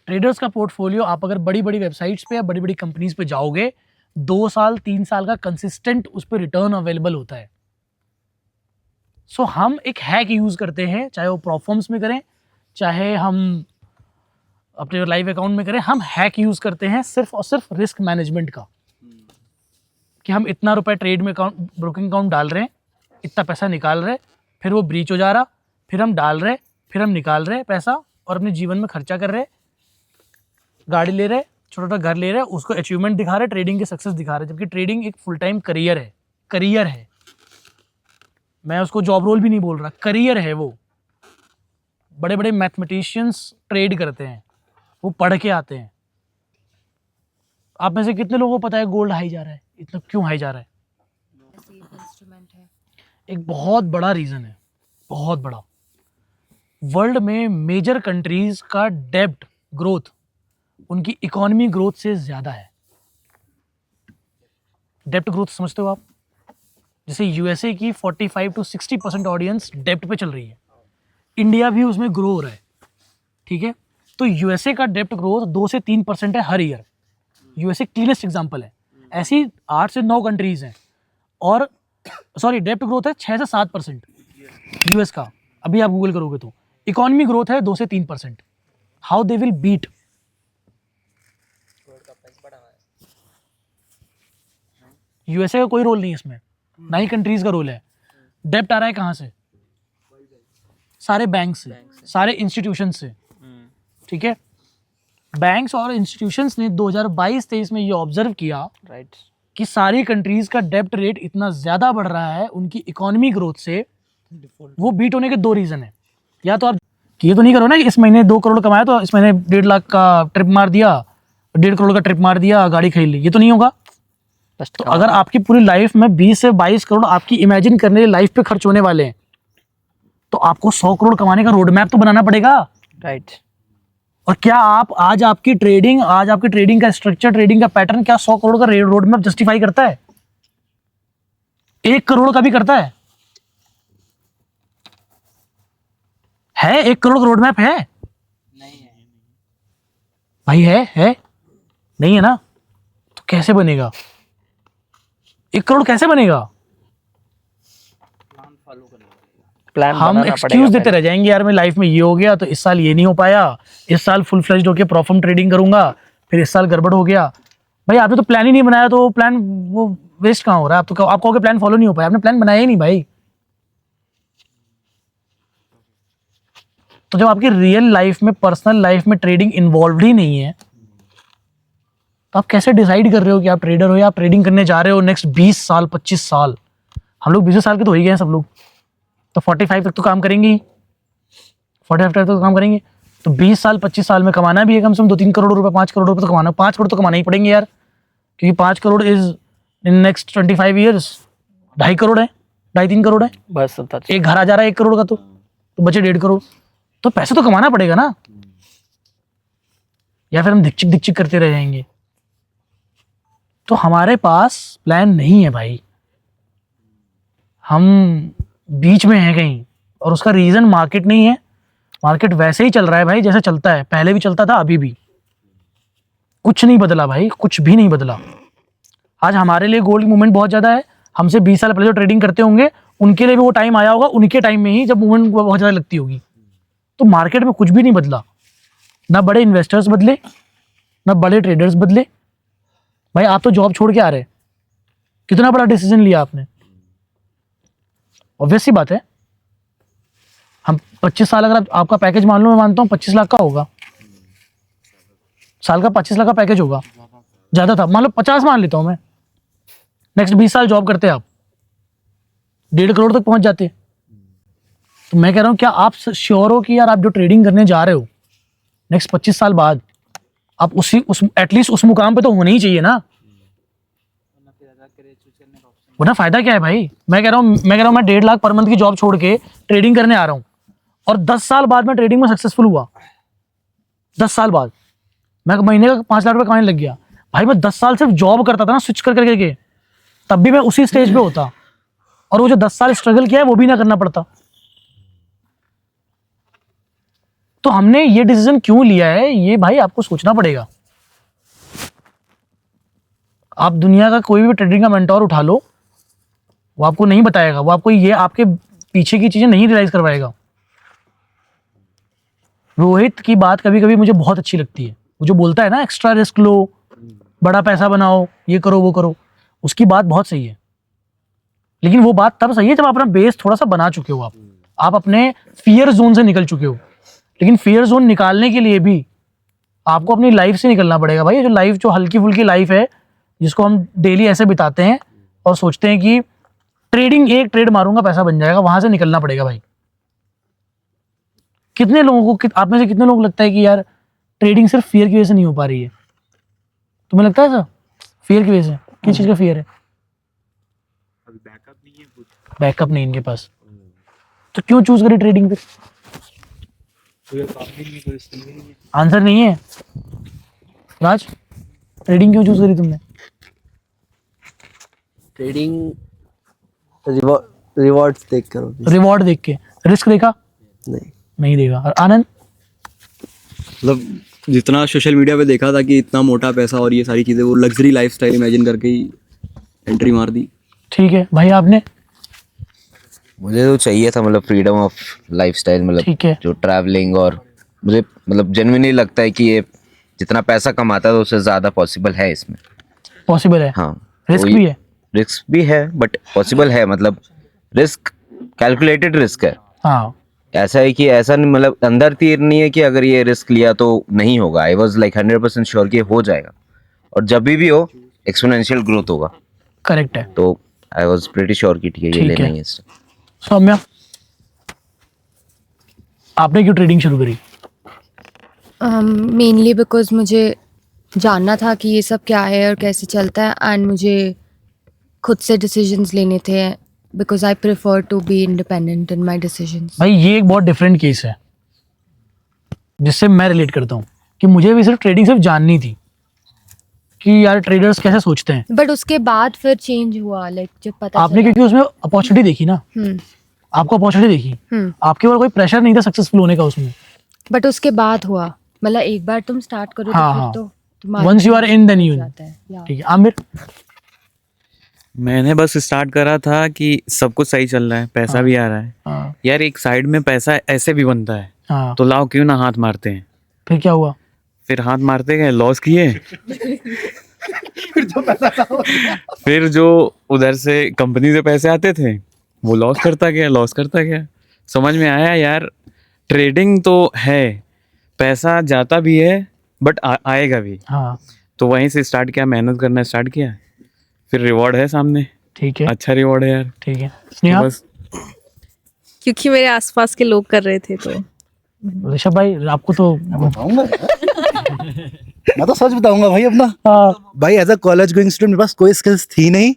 ट्रेडर्स का पोर्टफोलियो आप अगर बड़ी बड़ी वेबसाइट्स पे या बड़ी बड़ी कंपनीज पे जाओगे 2 साल 3 साल का कंसिस्टेंट उस पर रिटर्न अवेलेबल होता है। सो हम एक हैक यूज़ करते हैं, चाहे वो प्रॉफॉर्म्स में करें चाहे हम अपने लाइव अकाउंट में करें, हम हैक यूज़ करते हैं सिर्फ और सिर्फ रिस्क मैनेजमेंट का। कि हम इतना रुपए ट्रेड में अकाउंट ब्रोकिंग अकाउंट डाल रहे हैं, इतना पैसा निकाल रहे, फिर वो ब्रीच हो जा रहा, फिर हम डाल रहे, फिर हम निकाल रहे पैसा और अपने जीवन में खर्चा कर रहे, गाड़ी ले रहे, छोटा छोटा घर ले रहे, उसको अचीवमेंट दिखा रहे, ट्रेडिंग की सक्सेस दिखा रहे। जबकि ट्रेडिंग एक फुल टाइम करियर है, करियर है। मैं उसको जॉब रोल भी नहीं बोल रहा, करियर है वो। बड़े बड़े मैथमेटिशियंस ट्रेड करते हैं, वो पढ़ के आते हैं। आप में से कितने लोगों को पता है गोल्ड हाई जा रहा है? इतना क्यों हाई जा रहा है? एक बहुत बड़ा रीज़न है, बहुत बड़ा। वर्ल्ड में मेजर कंट्रीज का डेब्ट ग्रोथ उनकी इकोनॉमी ग्रोथ से ज़्यादा है। डेब्ट ग्रोथ समझते हो आप? जैसे यूएसए की 45 to 60% ऑडियंस डेब्ट पे चल रही है, इंडिया भी उसमें ग्रो हो रहा है, ठीक है? तो यूएसए का डेब्ट ग्रोथ 2 से 3% है हर ईयर। यूएसए क्लीनेस्ट एग्जांपल है। ऐसी 8 से 9 कंट्रीज हैं और सॉरी डेब्ट ग्रोथ है 6 से 7% यूएस का। अभी आप गूगल करोगे तो इकोनॉमी ग्रोथ है 2 से 3%। How they will beat? USA का कोई रोल नहीं है इसमें, ना ही कंट्रीज का रोल है। डेब्ट आ रहा है कहाँ से? सारे बैंक से, सारे इंस्टीट्यूशन से, ठीक है? बैंक्स और इंस्टीट्यूशंस ने 2022-23 में ये ऑब्जर्व किया कि सारी कंट्रीज का डेब्ट रेट इतना ज़्यादा बढ़ रहा है उनकी इकोनॉमी ग्रोथ से। वो बीट होने के 2 रीज़न है। या तो आप ये तो नहीं करो ना कि इस महीने 2 करोड़ कमाया तो इस महीने 1.5 लाख का ट्रिप मार दिया, 1.5 करोड़ का ट्रिप मार दिया, गाड़ी खरीद ली, ये तो नहीं होगा। तो अगर आपकी पूरी लाइफ में 20 से 22 करोड़ आपकी इमेजिन करने लाइफ पे खर्च होने वाले हैं तो आपको 100 करोड़ कमाने का रोड मैप तो बनाना पड़ेगा, राइट? और क्या आप आज आपकी ट्रेडिंग का स्ट्रक्चर, ट्रेडिंग का पैटर्न क्या 100 करोड़ का रोड मैप जस्टिफाई करता है? 1 करोड़ का भी करता है? 1 करोड़ का रोड मैप है? नहीं है भाई, है नहीं है ना? तो कैसे बनेगा 1 करोड़? कैसे बनेगा? प्लान हम बनाना एक्सक्यूज पड़ेगा देते रह जाएंगे, यार मेरी लाइफ में ये हो गया तो इस साल ये नहीं हो पाया, इस साल फुल फ्लेज्ड होके प्रॉफिट ट्रेडिंग करूंगा, फिर इस साल गड़बड़ हो गया। भाई आपने तो प्लान ही नहीं बनाया, तो प्लान वो वेस्ट कहाँ हो रहा है? आप तो आप कहोगे प्लान फॉलो नहीं हो पाया, आपने प्लान बनाया ही नहीं भाई। तो जब आपकी रियल लाइफ में, पर्सनल लाइफ में ट्रेडिंग इन्वॉल्व ही नहीं है, तो आप कैसे डिसाइड कर रहे हो कि आप ट्रेडर हो या आप ट्रेडिंग करने जा रहे हो नेक्स्ट 20 साल 25 साल? हम लोग 20 साल के तो हो ही गए हैं सब लोग, तो 45 तक तो काम करेंगे ही, 45 तक तो काम करेंगे। तो 20 साल 25 साल में कमाना भी है कम से कम 2-3 करोड़ रुपए, 5 करोड़ रुपए तो कमाना, 5 करोड़ तो कमाना ही पड़ेंगे यार, क्योंकि 5 crore is in next 25 years 2.5 crore है, 2.5-3 करोड़ है। बस सब था। एक घर आ जा रहा है 1 करोड़ का, तो बचे 1.5 करोड़। तो पैसे तो कमाना पड़ेगा ना, या फिर हम धिकचिक धिकचिक करते रह जाएंगे? तो हमारे पास प्लान नहीं है भाई, हम बीच में हैं कहीं, और उसका रीजन मार्केट नहीं है। मार्केट वैसे ही चल रहा है भाई जैसे चलता है, पहले भी चलता था, अभी भी कुछ नहीं बदला भाई, कुछ भी नहीं बदला। आज हमारे लिए गोल्ड की मूवमेंट बहुत ज़्यादा है, हमसे 20 साल पहले जो ट्रेडिंग करते होंगे उनके लिए भी वो टाइम आया होगा, उनके टाइम में ही जब मूवमेंट बहुत ज़्यादा लगती होगी। तो मार्केट में कुछ भी नहीं बदला, ना बड़े इन्वेस्टर्स बदले, ना बड़े ट्रेडर्स बदले। भाई आप तो जॉब छोड़ के आ रहे, कितना बड़ा डिसीजन लिया आपने। ऑब्वियस सी बात है, हम 25 साल, अगर आपका पैकेज मान लो, मैं मानता हूँ 25 लाख का होगा, साल का 25 लाख का पैकेज होगा, ज़्यादा था, मान लो 50 मान लेता हूँ मैं। नेक्स्ट 20 साल जॉब करते आप 1.5 करोड़ तक पहुंच जाते। तो मैं कह रहा हूँ, क्या आप श्योर हो कि यार आप जो ट्रेडिंग करने जा रहे हो नेक्स्ट 25 साल बाद, आप उस एटलीस्ट उस मुकाम पे तो होना ही चाहिए ना, वरना फायदा क्या है भाई? मैं कह रहा हूँ मैं 1.5 लाख पर मंथ की जॉब छोड़ के ट्रेडिंग करने आ रहा हूँ, और 10 साल बाद मैं ट्रेडिंग में सक्सेसफुल हुआ, 10 साल बाद मैं महीने का 5 लाख रुपए कमाने लग गया। भाई मैं 10 साल सिर्फ जॉब करता था ना, स्विच कर करके, तब भी मैं उसी स्टेज पे होता, और वो जो 10 साल स्ट्रगल किया है वो भी ना करना पड़ता। तो हमने ये डिसीजन क्यों लिया है, ये भाई आपको सोचना पड़ेगा। आप दुनिया का कोई भी ट्रेडिंग का मेंटोर उठा लो, वो आपको नहीं बताएगा, वो आपको ये आपके पीछे की चीजें नहीं रियलाइज करवाएगा। रोहित की बात कभी कभी मुझे बहुत अच्छी लगती है, वो जो बोलता है ना एक्स्ट्रा रिस्क लो, बड़ा पैसा बनाओ, ये करो वो करो, उसकी बात बहुत सही है। लेकिन वो बात तब सही है जब आप अपना बेस थोड़ा सा बना चुके हो, आप अपने फियर जोन से निकल चुके हो। लेकिन फियर जोन निकालने के लिए भी आपको अपनी लाइफ से निकलना पड़ेगा भाई। जो हल्की फुल्की लाइफ है, जिसको हम डेली ऐसे बिताते हैं और सोचते हैं कि ट्रेडिंग, एक ट्रेड मारूंगा पैसा बन जाएगा, वहां से निकलना पड़ेगा भाई। कितने लोगों को, आप में से कितने लोग लगता है कि यार ट्रेडिंग सिर्फ फियर की वजह से नहीं हो पा रही है? तुम्हें लगता है सर फियर की वजह से? किस चीज का फियर है? बैकअप नहीं इनके पास, तो क्यों चूज करी ट्रेडिंग? फिर आंसर नहीं है राज, ट्रेडिंग क्यों चूज करी तुमने? ट्रेडिंग रिवॉर्ड्स देख कर। रिवॉर्ड देख के। रिस्क देखा? नहीं देखा। और आनंद? मतलब जितना सोशल मीडिया पे देखा था कि इतना मोटा पैसा और ये सारी चीज़ें, वो लग्जरी लाइफस्टाइल इमेजिन करके ही एंट्री मार दी। ठीक है भाई, आपने? मुझे तो चाहिए था मतलब फ्रीडम ऑफ लाइफस्टाइल, ठीक है। मतलब जो ट्रैवलिंग, और मुझे मतलब जेन्युइनली लगता है कि ये जितना पैसा कमाता है तो उससे ज़्यादा पॉसिबल है इसमें। पॉसिबल है? हाँ, रिस्क भी है? रिस्क भी है बट पॉसिबल है, मतलब रिस्क कैलकुलेटेड रिस्क है। हाँ, ऐसा है कि ऐसा नहीं, मतलब अंदर तीर नहीं है कि अगर ये रिस्क लिया तो नहीं होगा। आई वॉज लाइक 100% श्योर कि हो जाएगा, और जब भी हो एक्सपोनेंशियल ग्रोथ होगा। करेक्ट है। तो आई वॉज प्रीटी श्योर कि ठीक है ये लेना ही है। सौम्या, आपने क्यों ट्रेडिंग शुरू करी? मेनली बिकॉज मुझे जानना था कि ये सब क्या है और कैसे चलता है, एंड मुझे खुद से डिसीजंस लेने थे, because I prefer to be independent in my decisions. भाई ये एक बहुत डिफरेंट केस है जिससे मैं रिलेट करता हूँ, कि मुझे भी सिर्फ ट्रेडिंग सिर्फ जाननी थी कि यार ट्रेडर्स कैसे सोचते हैं, बट उसके बाद फिर चेंज हुआ, लाइक जब पता आपने, क्योंकि उसमें अपॉर्चुनिटी देखी ना, आपको अपॉर्चुनिटी देखी, आपके ऊपर कोई प्रेशर नहीं था सक्सेसफुल होने का उसमें, बट उसके बाद हुआ, मतलब एक बार तुम स्टार्ट करो हाँ, तो फिर तो once you are in then you. जाता है। ठीक है, आमिर? मैंने बस स्टार्ट करा था कि सब कुछ सही चल रहा है, पैसा भी आ रहा है। हाँ यार एक साइड में पैसा ऐसे भी बनता है, हाँ, तो लाओ क्यों ना हाथ मारते हैं। फिर क्या हुआ? फिर हाथ मारते गए, लॉस किए। फिर जो उधर से कंपनी से पैसे आते थे वो लॉस करता गया, लॉस करता गया। समझ में आया यार, ट्रेडिंग तो है, पैसा जाता भी है बट आएगा भी। हाँ तो वहीं से स्टार्ट किया, मेहनत करना स्टार्ट किया, फिर रिवॉर्ड है सामने, ठीक है, अच्छा रिवॉर्ड है यार। ठीक है। तो स्नेहा, बस क्योंकि मेरे आसपास के लोग कर रहे थे तो ऋषभ भाई आपको तो बताऊंगा मैं तो सच बताऊंगा भाई अपना। भाई as a college going student मेरे पास कोई स्किल्स थी नहीं,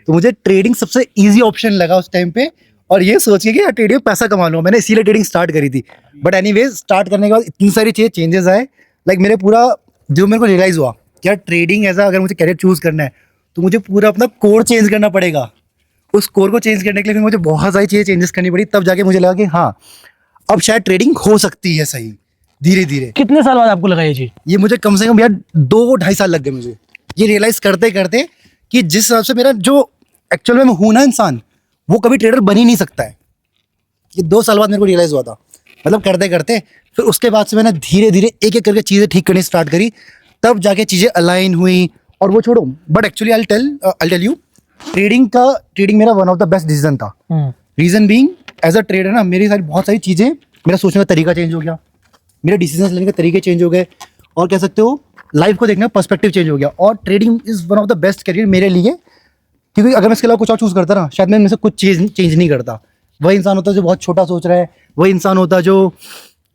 तो मुझे ट्रेडिंग सबसे इजी ऑप्शन लगा उस टाइम पे, और ये सोच के कि यार ट्रेडिंग पैसा कमा लूँ, मैंने इसीलिए ट्रेडिंग स्टार्ट करी थी। बट एनीवेज स्टार्ट करने के बाद इतनी सारी चीज़ें चेंजेस आए, लाइक मेरे पूरा जो मेरे को रियलाइज हुआ कि यार ट्रेडिंग एज अगर मुझे कैरियर चूज करना है तो मुझे पूरा अपना कोर चेंज करना पड़ेगा। उस कोर को चेंज करने के लिए फिर मुझे बहुत सारी चीज़ें चेंजेस करनी पड़ी, तब जाके मुझे लगा कि हाँ अब शायद ट्रेडिंग हो सकती है सही धीरे धीरे। कितने साल बाद आपको लगा ये चीज? ये मुझे कम से कम यार 2-2.5 साल लग गए मुझे ये रियलाइज करते करते कि जिस हिसाब से मेरा जो एक्चुअल में मैं हूं ना इंसान, वो कभी ट्रेडर बन ही नहीं सकता है। ये 2 साल बाद मेरे को रियलाइज हुआ था, मतलब करते करते। फिर उसके बाद से मैंने धीरे धीरे एक एक करके चीज़ें ठीक करनी स्टार्ट करी, तब जाके चीज़ें अलाइन हुई। और वो छोड़ो, but actually I tell you trading मेरा one of the best decision था। Reason being as a trader ना मेरी सारी बहुत सारी चीज़ें, मेरा सोचने का तरीका चेंज हो गया, मेरे डिसीजन लेने के तरीके चेंज हो गए, और कह सकते हो लाइफ को देखने का पर्सपेक्टिव चेंज हो गया। और trading is one of the best career मेरे लिए, क्योंकि अगर मैं इसके अलावा कुछ और चूज़ करता ना, शायद मैं इनमें से कुछ चेंज नहीं करता। वही इंसान होता जो बहुत छोटा सोच रहा है, वही इंसान होता जो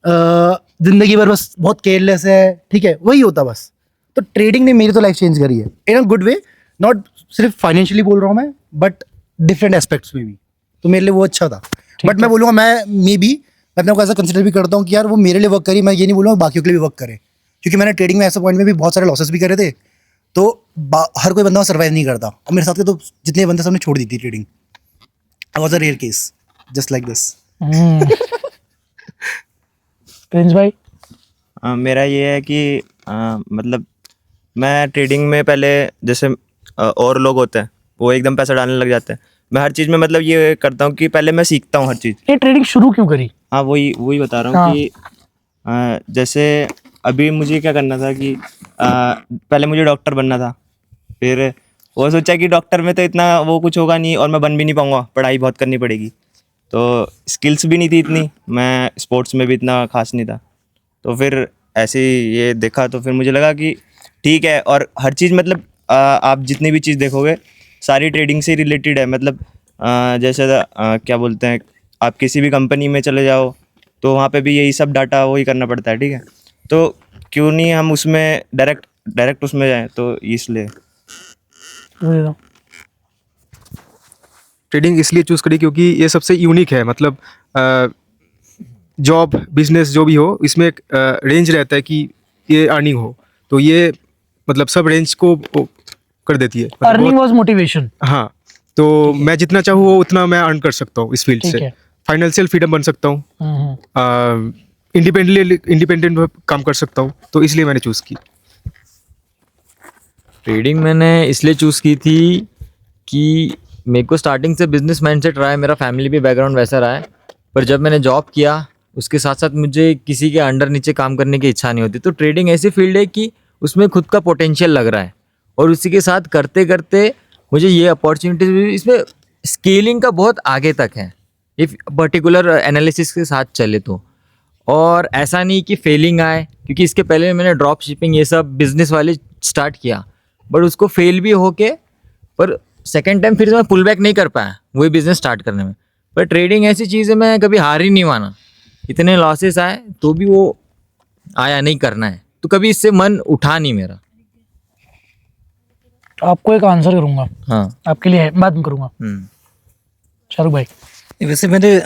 जिंदगी भर बस बहुत केयरलेस है, ठीक है, वही होता बस। तो ट्रेडिंग ने मेरी तो लाइफ चेंज करी है इन अ गुड वे, नॉट सिर्फ फाइनेंशियली बोल रहा हूँ मैं, बट डिफरेंट एस्पेक्ट्स में भी। तो मेरे लिए वो अच्छा था। बट मैं बोलूँगा मैं अपने को ऐसा कंसिडर भी करता हूँ कि यार वो मेरे लिए वर्क करी, मैं ये नहीं बोलूँगा बाकियों के लिए भी वर्क करे, क्योंकि मैंने ट्रेडिंग में ऐसे पॉइंट में भी बहुत सारे लॉसेस भी करे थे। तो हर कोई बंदा सर्वाइव नहीं करता, और मेरे साथ के तो जितने बंदे सबने छोड़ दी थी trading. I was a rare case just like this. Prince भाई? मेरा ये है कि मतलब मैं ट्रेडिंग में पहले जैसे और लोग होते हैं वो एकदम पैसा डालने लग जाते हैं, मैं हर चीज़ में मतलब ये करता हूँ कि पहले मैं सीखता हूँ हर चीज़। ये ट्रेडिंग शुरू क्यों करी? हाँ वही बता रहा हूँ हाँ। कि जैसे अभी मुझे क्या करना था कि पहले मुझे डॉक्टर बनना था, फिर वो सोचा कि डॉक्टर में तो इतना वो कुछ होगा नहीं और मैं बन भी नहीं पाऊँगा, पढ़ाई बहुत करनी पड़ेगी, तो स्किल्स भी नहीं थी इतनी, मैं स्पोर्ट्स में भी इतना खास नहीं था। तो फिर ऐसे ही ये देखा तो फिर मुझे लगा कि ठीक है, और हर चीज़ मतलब आप जितनी भी चीज़ देखोगे सारी ट्रेडिंग से रिलेटेड है। मतलब जैसे क्या बोलते हैं, आप किसी भी कंपनी में चले जाओ तो वहाँ पे भी यही सब डाटा वही करना पड़ता है, ठीक है, तो क्यों नहीं हम उसमें डायरेक्ट उसमें जाएं, तो इसलिए ट्रेडिंग इसलिए चूज़ करी क्योंकि ये सबसे यूनिक है। मतलब जॉब बिजनेस जो भी हो, इसमें एक रेंज रहता है कि ये अर्निंग हो, तो ये मतलब सब रेंज को कर देती है। मतलब अर्निंग वाज मोटिवेशन। हाँ, तो मैं जितना चाहूँ वो उतना मैं अर्न कर सकता हूँ इस फील्ड ठीक से। है। फाइनेंशियल फ्रीडम बन सकता हूँ, इंडिपेंडेंट काम कर सकता हूँ, तो इसलिए मैंने चूज़ की। ट्रेडिंग मैंने इसलिए चूज़ की थी कि मेरे को स्टार्टिंग से बिजनेस माइंडसेट रहा है, मेरा फैमिली भी बैकग्राउंड वैसा रहा है, पर जब मैंने जॉब किया उसके साथ साथ मुझे किसी के अंडर नीचे काम करने की इच्छा नहीं होती। तो ट्रेडिंग ऐसी फील्ड है कि उसमें खुद का पोटेंशियल लग रहा है, और उसी के साथ करते करते मुझे ये अपॉर्चुनिटीज भी, इसमें स्केलिंग का बहुत आगे तक है इफ पर्टिकुलर एनालिसिस के साथ चले तो। और ऐसा नहीं कि फेलिंग आए, क्योंकि इसके पहले मैंने ड्रॉप शिपिंग ये सब बिजनेस वाले स्टार्ट किया, बट उसको फेल भी होके, पर सेकेंड टाइम फिर मैं पुल बैक नहीं कर पाया वही बिजनेस स्टार्ट करने में। पर ट्रेडिंग ऐसी चीज़ है, मैं कभी हार ही नहीं माना, इतने लॉसेस आए तो भी वो आया नहीं करना है, तो कभी इससे मन उठा नहीं मेरा। आपको एक आंसर करूंगा, हाँ आपके लिए बाद में करूंगा। शाहरुख भाई? वैसे मैंने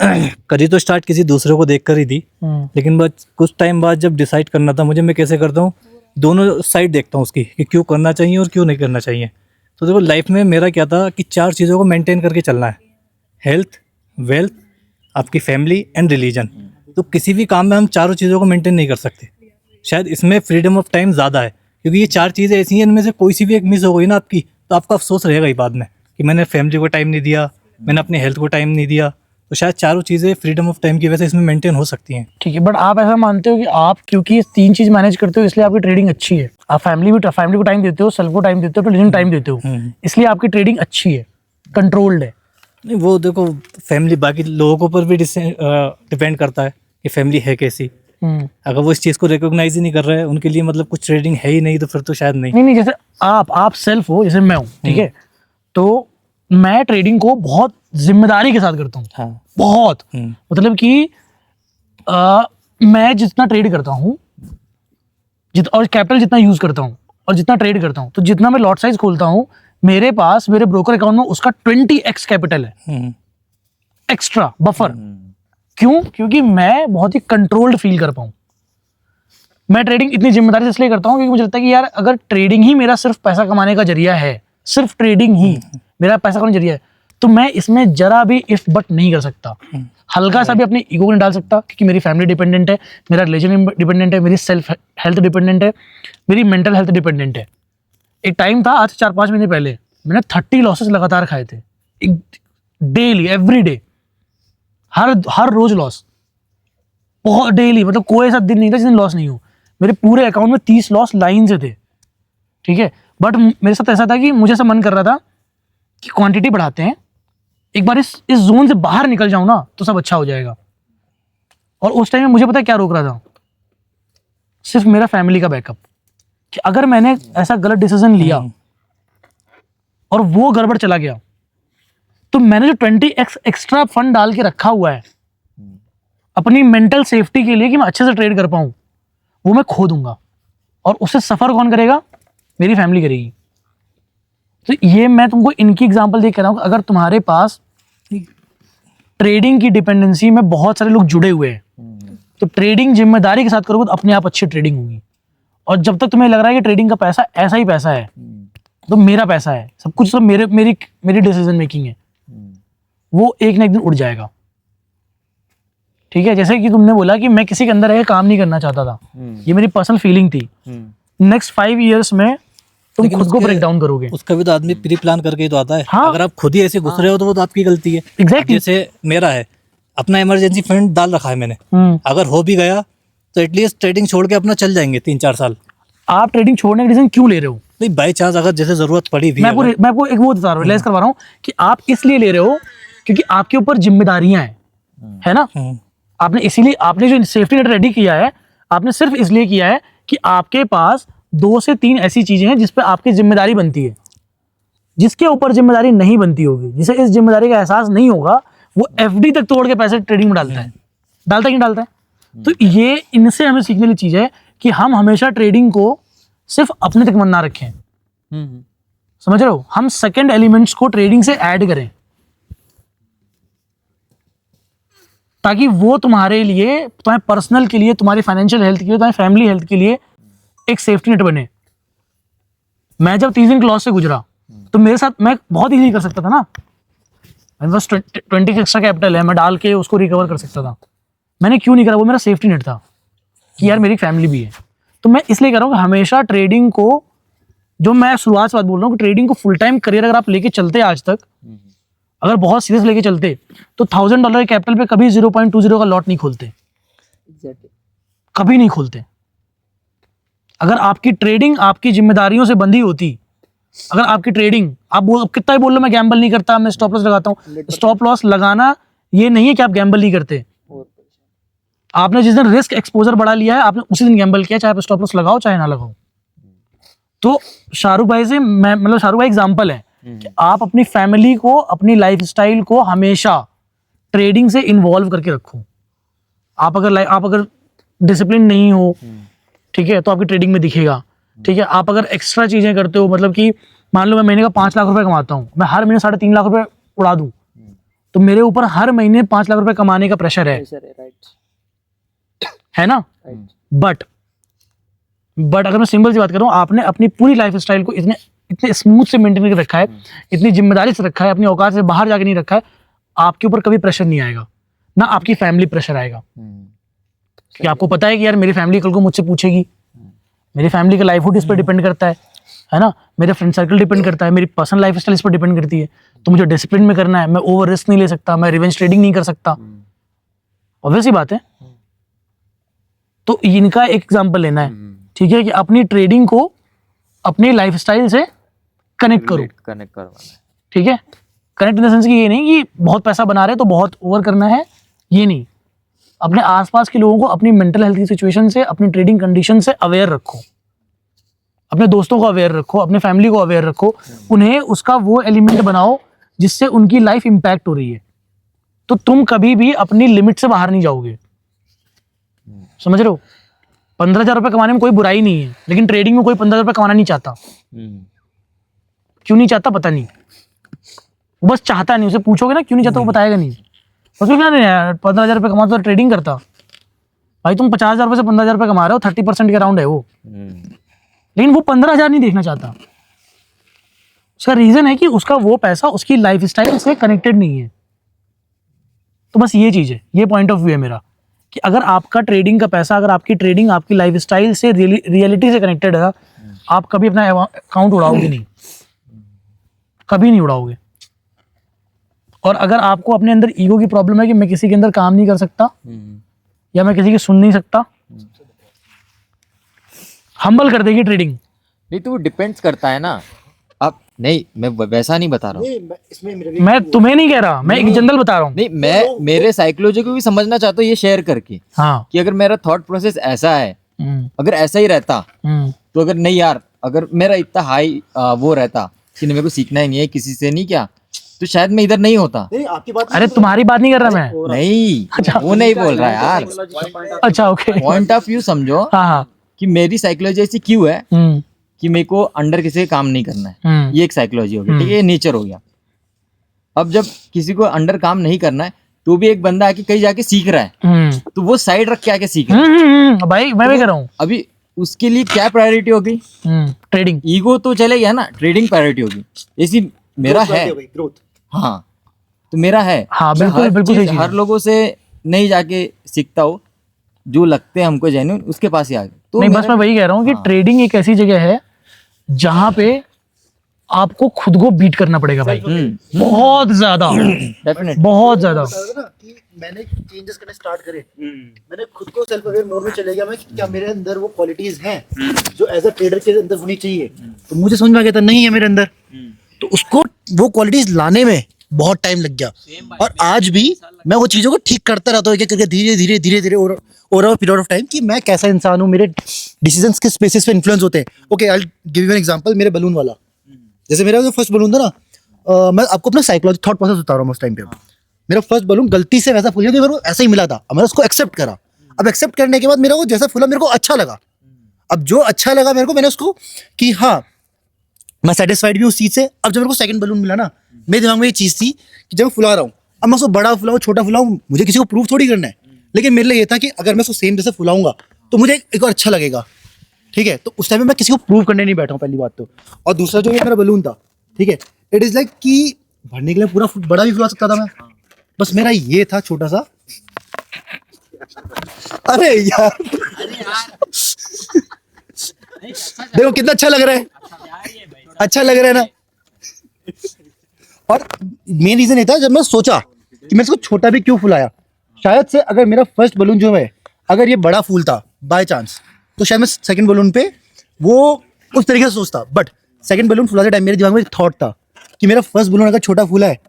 करी तो स्टार्ट किसी दूसरे को देख कर ही थी, लेकिन बस कुछ टाइम बाद जब डिसाइड करना था मुझे, मैं कैसे करता हूँ, दोनों साइड देखता हूँ उसकी कि क्यों करना चाहिए और क्यों नहीं करना चाहिए। तो देखो लाइफ में मेरा क्या था कि 4 चीज़ों को मेंटेन करके चलना है, हेल्थ, वेल्थ, आपकी फैमिली एंड रिलीजन। तो किसी भी काम में हम चारों चीज़ों को मेंटेन नहीं कर सकते। शायद इसमें फ्रीडम ऑफ टाइम ज़्यादा है, क्योंकि ये 4 चीज़ें ऐसी हैं, इनमें से कोई सी भी एक मिस हो गई ना आपकी, तो आपका अफसोस रहेगा ही बाद में कि मैंने फैमिली को टाइम नहीं दिया, मैंने अपनी हेल्थ को टाइम नहीं दिया, तो शायद चारों चीज़ें फ्रीडम ऑफ टाइम की वजह से इसमें मेंटेन हो सकती हैं। ठीक है, बट आप ऐसा मानते हो कि आप क्योंकि ये 3 चीज़ मैनेज करते हो इसलिए आपकी ट्रेडिंग अच्छी है? आप फैमिली को टाइम देते हो, सेल्फ को टाइम देते हो, रिलीजन टाइम देते हो, इसलिए आपकी ट्रेडिंग अच्छी है, कंट्रोल्ड है। नहीं, वो देखो फैमिली बाकी लोगों के ऊपर भी डिपेंड करता है कि फैमिली है कैसी। अगर वो इस चीज़ को रिकॉग्नाइज ही नहीं कर रहे हैं, उनके लिए मतलब कुछ ट्रेडिंग है ही नहीं, तो फिर तो शायद नहीं। जैसे आप सेल्फ हो, जैसे मैं हूँ, ठीक है, तो मैं ट्रेडिंग को बहुत जिम्मेदारी के साथ करता हूँ। हाँ। बहुत मतलब कि मैं जितना ट्रेड करता हूँ और कैपिटल जितना यूज करता हूँ और जितना ट्रेड करता हूँ, तो जितना मैं लॉट साइज खोलता हूँ, मेरे पास मेरे ब्रोकर अकाउंट में उसका 20x कैपिटल है, एक्स्ट्रा बफर। क्यों? क्योंकि मैं बहुत ही कंट्रोल्ड फील कर पाऊँ। मैं ट्रेडिंग इतनी जिम्मेदारी से इसलिए करता हूँ क्योंकि मुझे लगता है कि यार अगर ट्रेडिंग ही मेरा सिर्फ पैसा कमाने का जरिया है, सिर्फ ट्रेडिंग ही मेरा पैसा कमाने का जरिया है, तो मैं इसमें जरा भी इफ बट नहीं कर सकता, हल्का सा भी अपनी ईगो को नहीं डाल सकता, क्योंकि मेरी फैमिली डिपेंडेंट है, मेरा रिलीजन डिपेंडेंट है, मेरी सेल्फ हेल्थ डिपेंडेंट है, मेरी मेंटल हेल्थ डिपेंडेंट है। एक टाइम था आज से 4-5 महीने पहले, मैंने 30 लॉसेस लगातार खाए थे, डेली, एवरी डे, हर रोज लॉस, बहुत डेली, मतलब कोई ऐसा दिन नहीं था जिस दिन लॉस नहीं हो। मेरे पूरे अकाउंट में 30 लॉस लाइन से थे, ठीक है। बट मेरे साथ ऐसा था कि मुझे ऐसा मन कर रहा था कि क्वांटिटी बढ़ाते हैं, एक बार इस जोन से बाहर निकल जाऊं ना तो सब अच्छा हो जाएगा। और उस टाइम में मुझे पता है क्या रोक रहा था? सिर्फ मेरा फैमिली का बैकअप, कि अगर मैंने ऐसा गलत डिसीजन लिया और वो गड़बड़ चला गया, तो मैंने जो 20x एक्स्ट्रा फंड डाल के रखा हुआ है अपनी मेंटल सेफ्टी के लिए कि मैं अच्छे से ट्रेड कर पाऊं, वो मैं खो दूंगा। और उससे सफर कौन करेगा? मेरी फैमिली करेगी। तो ये मैं तुमको इनकी एग्जांपल देख कर रहा हूं कि अगर तुम्हारे पास ट्रेडिंग की डिपेंडेंसी में बहुत सारे लोग जुड़े हुए हैं, तो ट्रेडिंग जिम्मेदारी के साथ करोगे तो अपने आप अच्छी ट्रेडिंग होगी। और जब तक तुम्हें लग रहा है कि ट्रेडिंग का पैसा ऐसा ही पैसा है, तो मेरा पैसा है, सब कुछ सब मेरी डिसीजन मेकिंग है, वो एक ना एक दिन उड़ जाएगा। ठीक है, जैसे कि तुमने बोला कि मैं किसी के अंदर रह के काम नहीं करना चाहता था, ये मेरी पर्सनल फीलिंग थी। नेक्स्ट 5 इयर्स में तुम खुद को ब्रेक डाउन करोगे। उसका भी तो आदमी प्री प्लान करके ही तो आता है। हाँ। अगर आप खुद ही ऐसे घुस रहे हो तो वो तो आपकी गलती है। एग्जैक्टली। जैसे मेरा है, अपना इमरजेंसी फंड डाल रखा है मैंने, अगर हो भी गया तो एटलीस्ट ट्रेडिंग छोड़ के अपना चल जाएंगे 3-4 साल। आप ट्रेडिंग छोड़ने का डिसीजन क्यों ले रहे हो? नहीं, बाई चांस अगर जैसे जरूरत पड़ी भी, मैं आपको एक वो बता रहा हूँ, रियलाइज करवा रहा हूँ कि आप इसलिए ले रहे हो क्योंकि आपके ऊपर जिम्मेदारियां हैं, है ना? आपने इसीलिए, आपने जो सेफ्टी नेट रेडी किया है, आपने सिर्फ इसलिए किया है कि आपके पास 2 से 3 ऐसी चीजें हैं जिस पे आपकी जिम्मेदारी बनती है। जिसके ऊपर जिम्मेदारी नहीं बनती होगी, जिसे इस जिम्मेदारी का एहसास नहीं होगा, वो एफडी तक तोड़ के पैसे ट्रेडिंग में डालता है। डालता है कि नहीं डालता है? तो ये इनसे हमें सीखने वाली चीज है कि हम हमेशा ट्रेडिंग को सिर्फ अपने तक ना रखें। समझ रहे हो? हम सेकंड एलिमेंट्स को ट्रेडिंग से ऐड करें, ताकि वो तुम्हारे लिए, तुम्हारे पर्सनल के लिए, तुम्हारी फाइनेंशियल हेल्थ के लिए, तुम्हारी फैमिली हेल्थ के लिए एक सेफ्टी नेट बने। मैं जब 30 दिन लॉस से गुजरा तो मेरे साथ मैं बहुत इजीली कर सकता था ना, मेरे पास 20 एक्स्ट्रा कैपिटल है, मैं डाल के उसको रिकवर कर सकता था। मैंने क्यों नहीं करा? वो मेरा सेफ्टी नेट था कि यार मेरी फैमिली भी है। तो मैं इसलिए कर रहा हूँ कि हमेशा ट्रेडिंग को, जो मैं शुरुआत से बात बोल रहा हूँ कि ट्रेडिंग को फुल टाइम करियर अगर आप लेके चलते आज तक, अगर बहुत सीरियस लेके चलते, तो $1000 के कैपिटल पे कभी 0.20 का लॉट नहीं खोलते, कभी नहीं खोलते। अगर आपकी ट्रेडिंग आपकी जिम्मेदारियों से बंधी होती, अगर आपकी ट्रेडिंग, आप कितना ही बोल लो मैं गैम्बल नहीं करता, मैं स्टॉप लॉस लगाता हूँ, स्टॉप लॉस लगाना ये नहीं है कि आप गैम्बल नहीं करते। आपने जिस दिन रिस्क एक्सपोजर बढ़ा लिया है, आपने उसी दिन गैम्बल किया, चाहे आप स्टॉप लॉस लगाओ चाहे ना लगाओ। तो शाहरुख भाई से मैं, मतलब शाहरुख भाई एग्जाम्पल है कि आप अपनी फैमिली को, अपनी लाइफस्टाइल को हमेशा ट्रेडिंग से इन्वॉल्व करके रखो। आप अगर डिसिप्लिन नहीं हो, ठीक है, तो आपकी ट्रेडिंग में दिखेगा। ठीक है, आप अगर एक्स्ट्रा चीजें करते हो, मतलब कि मान लो मैं महीने का 5 लाख रुपए कमाता हूँ, मैं हर महीने 3.5 लाख रुपए उड़ा दूं, तो मेरे ऊपर हर महीने 5 लाख रुपए कमाने का प्रेशर है ना? बट अगर मैं सिंपल सी बात करूं, आपने अपनी पूरी लाइफ स्टाइल को इतने स्मूथ से मेंटेन करके रखा है, इतनी जिम्मेदारी से रखा है, अपनी औकात से बाहर जाके नहीं रखा है, आपके ऊपर कभी प्रेशर नहीं आएगा, ना आपकी फैमिली प्रेशर आएगा। क्योंकि आपको पता है कि यार मेरी फैमिली कल को मुझसे पूछेगी, मेरी फैमिली का लाइवहुड इस पर डिपेंड करता है। है ना, मेरे फ्रेंड सर्कल डिपेंड करता है, मेरी पर्सनल लाइफ स्टाइल इस पर डिपेंड करती है। तो मुझे डिसिप्लिन में करना है, मैं ओवर रिस्क नहीं ले सकता, मैं रिवेंज ट्रेडिंग नहीं कर सकता, ऑब्वियस सी बात है। तो इनका एक एग्जांपल लेना है, ठीक है, कि अपनी ट्रेडिंग को अपनी लाइफ स्टाइल से कनेक्ट करो, कनेक्ट करवाना है। ठीक है। कनेक्ट इन द सेंस कि ये नहीं कि बहुत पैसा बना रहे तो बहुत ओवर करना है, ये नहीं। अपने आसपास के लोगों को अपनी मेंटल हेल्थ की सिचुएशन से, अपनी ट्रेडिंग कंडीशन से अवेयर रखो, अपने दोस्तों को अवेयर रखो, अपने फैमिली को अवेयर रखो, उन्हें उसका वो एलिमेंट बनाओ जिससे उनकी लाइफ इम्पैक्ट हो रही है। तो तुम कभी भी अपनी लिमिट से बाहर नहीं जाओगे, समझ रहे हो। 15,000 रुपये कमाने में कोई बुराई नहीं है, लेकिन ट्रेडिंग में कोई 15,000 रुपये कमाना नहीं चाहता। क्यों नहीं चाहता पता नहीं, वो बस चाहता नहीं। उसे पूछोगे ना क्यों नहीं चाहता, वो बताएगा नहीं। उसको क्या नहीं यार 15,000 रुपये कमाता तो ट्रेडिंग करता। भाई तुम 50,000 रुपये से 15,000 रुपये कमा रहे हो, 30% के अराउंड है वो, लेकिन वो 15,000 नहीं देखना चाहता। उसका रीजन है कि उसका वो पैसा उसकी लाइफ स्टाइल से कनेक्टेड नहीं है। तो बस ये चीज है, ये पॉइंट ऑफ व्यू है मेरा, कि अगर आपका ट्रेडिंग का पैसा, अगर आपकी ट्रेडिंग आपकी लाइफ स्टाइल से रियलिटी से कनेक्टेड है, आप कभी अपना अकाउंट उड़ाओगे नहीं, कभी नहीं उड़ाओगे। और अगर आपको अपने अंदर ईगो की प्रॉब्लम है कि मैं किसी के अंदर काम नहीं कर सकता या मैं किसी की सुन नहीं सकता, हम्बल कर देगी ट्रेडिंग। नहीं तो वो डिपेंड्स करता है ना। अब नहीं, मैं वैसा नहीं बता रहा हूँ, मैं तुम्हें नहीं कह रहा, मैं एक जनरल बता रहा हूँ। नहीं मैं मेरे साइकोलॉजी को भी समझना चाहता हूँ ये शेयर करके, हाँ, कि अगर मेरा थॉट प्रोसेस ऐसा है, अगर ऐसा ही रहता तो अगर नहीं यार, अगर मेरा इतना हाई वो रहता कि मेरे को सीखना ही नहीं है किसी से, नहीं क्या, तो शायद मैं इधर नहीं होता। आपकी बात, अरे तुम्हारी बात नहीं कर रहा मैं, नहीं वो नहीं बोल रहा यार। अच्छा ओके, पॉइंट ऑफ व्यू समझो हाँ हाँ, कि मेरी साइकोलॉजी ऐसी क्यों है कि मेरे को अंडर किसी का काम नहीं करना है, ये एक साइकोलॉजी हो गई, ठीक है, ये नेचर हो गया। अब जब किसी को अंडर काम नहीं करना है तो भी एक बंदा आके कहीं जाके सीख रहा है, तो वो साइड रख के आके सीख रहा है। भाई मैं भी कह रहा हूँ, अभी उसके लिए क्या प्रायोरिटी होगी, ट्रेडिंग। ईगो तो चले गया ना, ट्रेडिंग प्रायोरिटी होगी। ऐसी मेरा है, ग्रोथ। हाँ तो मेरा है, हाँ मैं बिल्कुल हर बिल्कुल चीज़ सही चीज़ हर है। लोगों से नहीं जाके सीखता हूँ, जो लगते हैं हमको जेन्युइन उसके पास ही आ गए। तो नहीं बस मैं वही कह रहा हूँ कि ट्रेडिंग एक ऐसी जगह है जहाँ पे आपको खुद को बीट करना पड़ेगा भाई, बहुत ज्यादा, डेफिनेट बहुत ज्यादा। कि मैंने चेंजेस करने स्टार्ट करे, मैंने खुद को सेल्फ अवेयर मोड में चले गया मैं कि क्या मेरे अंदर वो क्वालिटीज हैं जो एज अ ट्रेडर के अंदर होनी चाहिए। तो मुझे समझ में आ गया था नहीं है मेरे अंदर, तो उसको वो क्वालिटीज लाने में बहुत टाइम लग गया। और आज भी मैं वो चीज़ों को ठीक करता रहता हूँ एक एक करके, धीरे धीरे धीरे धीरे ओवर पीरियड ऑफ टाइम, कि मैं कैसा इंसान हूँ, मेरे डिसीजंस किस बेसिस पे इन्फ्लुएंस होते हैं। Okay I will give you an example, मेरे बलून वाला, जैसे मेरा जो फर्स्ट बलून था ना, मैं आपको अपना साइकोलॉजी थॉट प्रोसेस बता रहा हूँ उस टाइम पे। मेरा फर्स्ट बलून गलती से वैसा फूल गया कि मेरे को ऐसा ही मिला था, अब मैंने उसको एक्सेप्ट करा। अब एक्सेप्ट करने के बाद मेरा वो जैसा फूला मेरे को अच्छा लगा। अब जो अच्छा लगा मेरे को, मैंने उसको कि हाँ मैं सेटिस्फाइड भी उस चीज़ से। अब जब मेरे को सेकंड बलून मिला ना, मेरे दिमाग में ये चीज़ थी कि जब मैं फुला रहा हूँ, अब मैं उसको बड़ा फुलाऊँ छोटा फुलाऊँ, मुझे किसी को प्रूव थोड़ी करना है, लेकिन मेरे लिए ये था कि अगर मैं उसको सेम जैसे फुलाऊंगा तो मुझे एक और अच्छा लगेगा, ठीक है। तो उस टाइम में मैं किसी को प्रूव करने नहीं बैठा हूँ, पहली बात तो। और दूसरा जो ये मेरा बलून था, ठीक है, इट इज़ लाइक कि भरने के लिए पूरा बड़ा भी फुला सकता था मैं, बस मेरा ये था छोटा सा। अरे यार देखो कितना अच्छा लग रहा है, अच्छा लग रहा है ना। और मेन रीजन ये था, जब मैं सोचा कि मैं इसको छोटा भी क्यों फुलाया, शायद से अगर मेरा फर्स्ट बलून जो है अगर ये बड़ा फूल था बाय चांस, तो शायद मैं सेकंड बलून पे वो उस तरीके से सोचता। बट सेकंड बलून फुलाते टाइम मेरे दिमाग में एक थॉट था कि मेरा फर्स्ट बलून अगर छोटा फूला है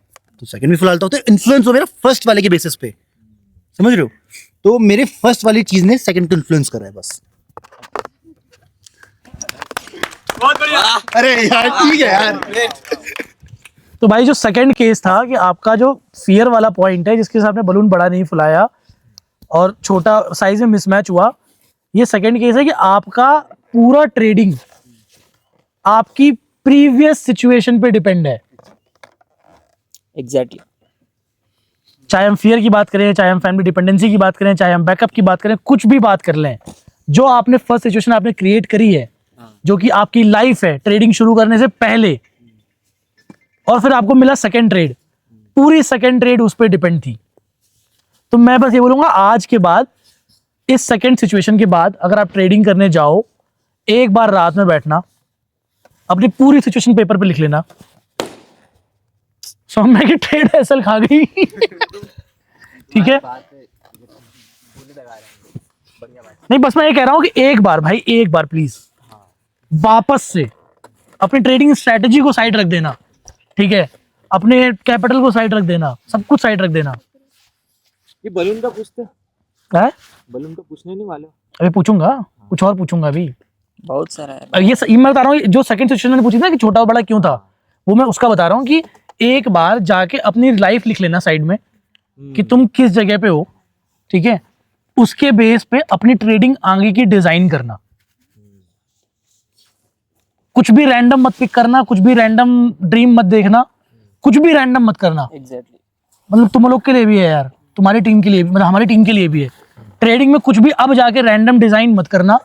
तो सेकंड भी फुलाता हूँ, तो इन्फ्लुएंस हो मेरा फर्स्ट वाले के बेसिस पे, समझ रहे हो। तो मेरे फर्स्ट वाली चीज ने सेकंड को इन्फ्लुएंस करा है बस। अरे यार ठीक है यार। तो भाई जो सेकंड केस था कि आपका जो फियर वाला पॉइंट है, जिसके सामने बलून बड़ा नहीं फुलाया और छोटा साइज में मिसमैच हुआ, ये सेकंड केस है कि आपका पूरा ट्रेडिंग आपकी प्रीवियस सिचुएशन पे डिपेंड है। एग्जैक्टली। चाहे हम फियर की बात करें, चाहे हम फैमिली डिपेंडेंसी की बात करें, चाहे हम बैकअप की बात करें, कुछ भी बात कर लें, जो आपने फर्स्ट सिचुएशन आपने क्रिएट करी है, जो कि आपकी लाइफ है ट्रेडिंग शुरू करने से पहले, और फिर आपको मिला सेकंड ट्रेड, पूरी सेकंड ट्रेड उस पर डिपेंड थी। तो मैं बस ये बोलूंगा, आज के बाद, इस सेकंड सिचुएशन के बाद, अगर आप ट्रेडिंग करने जाओ, एक बार रात में बैठना, अपनी पूरी सिचुएशन पेपर पे लिख लेना। सौम्या की ट्रेड एसएल खा गई। ठीक है, नहीं बस मैं ये कह रहा हूँ कि एक बार भाई, एक बार प्लीज वापस से अपनी ट्रेडिंग स्ट्रेटजी को साइड रख देना, ठीक है, अपने कैपिटल को साइड रख देना, सब कुछ साइड रख देना। ये बलून का पूछते है, बलून का पूछने नहीं वाले। अभी पूछूंगा, कुछ और पूछूंगा अभी। बहुत सारा है। अब ये मैं बता रहा हूँ, जो सेकंड सिचुएशन मैंने पूछी ना कि छोटा बड़ा क्यों था, वो मैं उसका बता रहा हूँ कि एक बार जाके अपनी लाइफ लिख लेना साइड में कि तुम किस जगह पे हो, ठीक है, उसके बेस पे अपनी ट्रेडिंग आगे की डिजाइन करना। कुछ भी रैंडम मत पिक करना, कुछ भी रैंडम ड्रीम मत देखना, कुछ भी रैंडम मत करना। एग्जैक्टली। मतलब तुम लोग के लिए भी है यार, तुम्हारी टीम के लिए भी, मतलब हमारी टीम के लिए भी है। ट्रेडिंग में कुछ भी अब जाके रैंडम डिजाइन मत करना।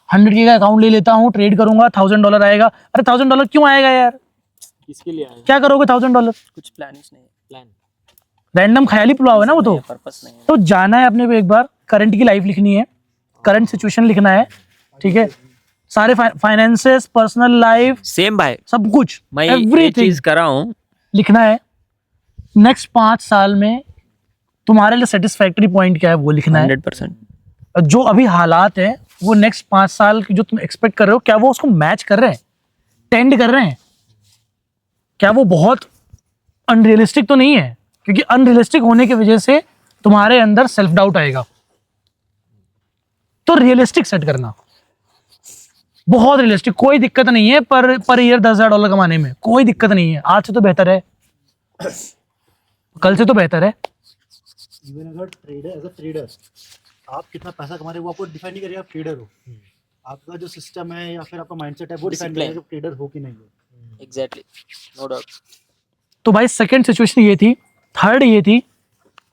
100K का अकाउंट ले लेता हूँ, ट्रेड करूंगा, $1000 आएगा। अरे $1000 क्यों आएगा यार? किसके लिए आया? क्या करोगे $1000? कुछ प्लान नहीं है। प्लान रैंडम ख्याली पुलाव है ना वो तो। पर्पस नहीं है। तो जाना है अपने को, एक बार करंट की लाइफ लिखनी है, करंट सिचुएशन लिखना है, ठीक है, सारे फाइनेंसेस, पर्सनल लाइफ, सेम भाई, सब कुछ, मैं ये एवरीथिंग चीज कर रहा हूँ। लिखना है। नेक्स्ट 5 साल में तुम्हारे लिए सेटिस्फैक्टरी पॉइंट क्या है वो लिखना है। 100%। जो अभी हालात हैं वो नेक्स्ट 5 साल की जो तुम एक्सपेक्ट कर रहे हो, क्या वो उसको मैच कर रहे हैं, टेंड कर रहे हैं? क्या वो बहुत अनरियलिस्टिक तो नहीं है? क्योंकि अनरियलिस्टिक होने की वजह से तुम्हारे अंदर सेल्फ डाउट आएगा। तो रियलिस्टिक सेट करना, बहुत रियलिस्टिक। कोई दिक्कत नहीं है पर ईयर $10,000 कमाने में, कोई दिक्कत नहीं है। आज से तो बेहतर है, कल से तो बेहतर है। इवन अगर ट्रेडर एज अ ट्रेडर आप कितना पैसा कमा रहे हो वो आपको डिफाइन नहीं करेगा आप ट्रेडर हो। आपका जो सिस्टम है या फिर आपका माइंडसेट है वो डिफाइन करेगा कि ट्रेडर हो कि नहीं हो। Exactly, no doubt. तो भाई सेकंड सिचुएशन ये थी। थर्ड ये थी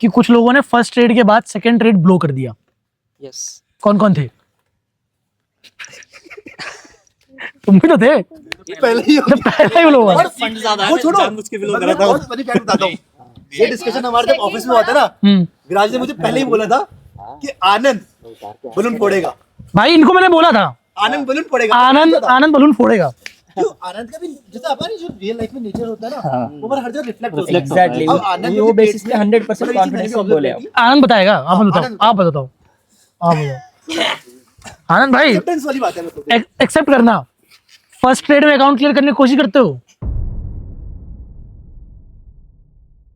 कि कुछ लोगों ने फर्स्ट ट्रेड के बाद सेकंड ट्रेड ब्लो कर दिया। यस। कौन कौन थे? तुम भी तो थे पहले ही पहले ही लोग। फंड ज्यादा है, वो छोड़ो जानबूझ के भी लोग कर रहा था। मैं क्या बताता हूं, ये डिस्कशन हमारे जब ऑफिस में हुआ था ना, विराज ने मुझे पहले ही बोला था कि आनंद बलून फोड़ेगा। भाई इनको मैंने बोला था आनंद बलून फोड़ेगा। आनंद बलून फोड़ेगा। क्यों? आनंद का भी जैसे अपना जो रियल लाइफ में नेचर होता है ना, वो हर जगह रिफ्लेक्ट होता है। एग्जैक्टली, वो बेसिस पे 100% कॉन्फिडेंस से बोले आप। आनंद बताएगा, आप बताओ, आप बताओ, आप बताओ। आनंद भाई एक्सेप्टेंस वाली बात है। एक्सेप्ट करना। फर्स्ट ट्रेड में अकाउंट क्लियर करने की कोशिश करते हो,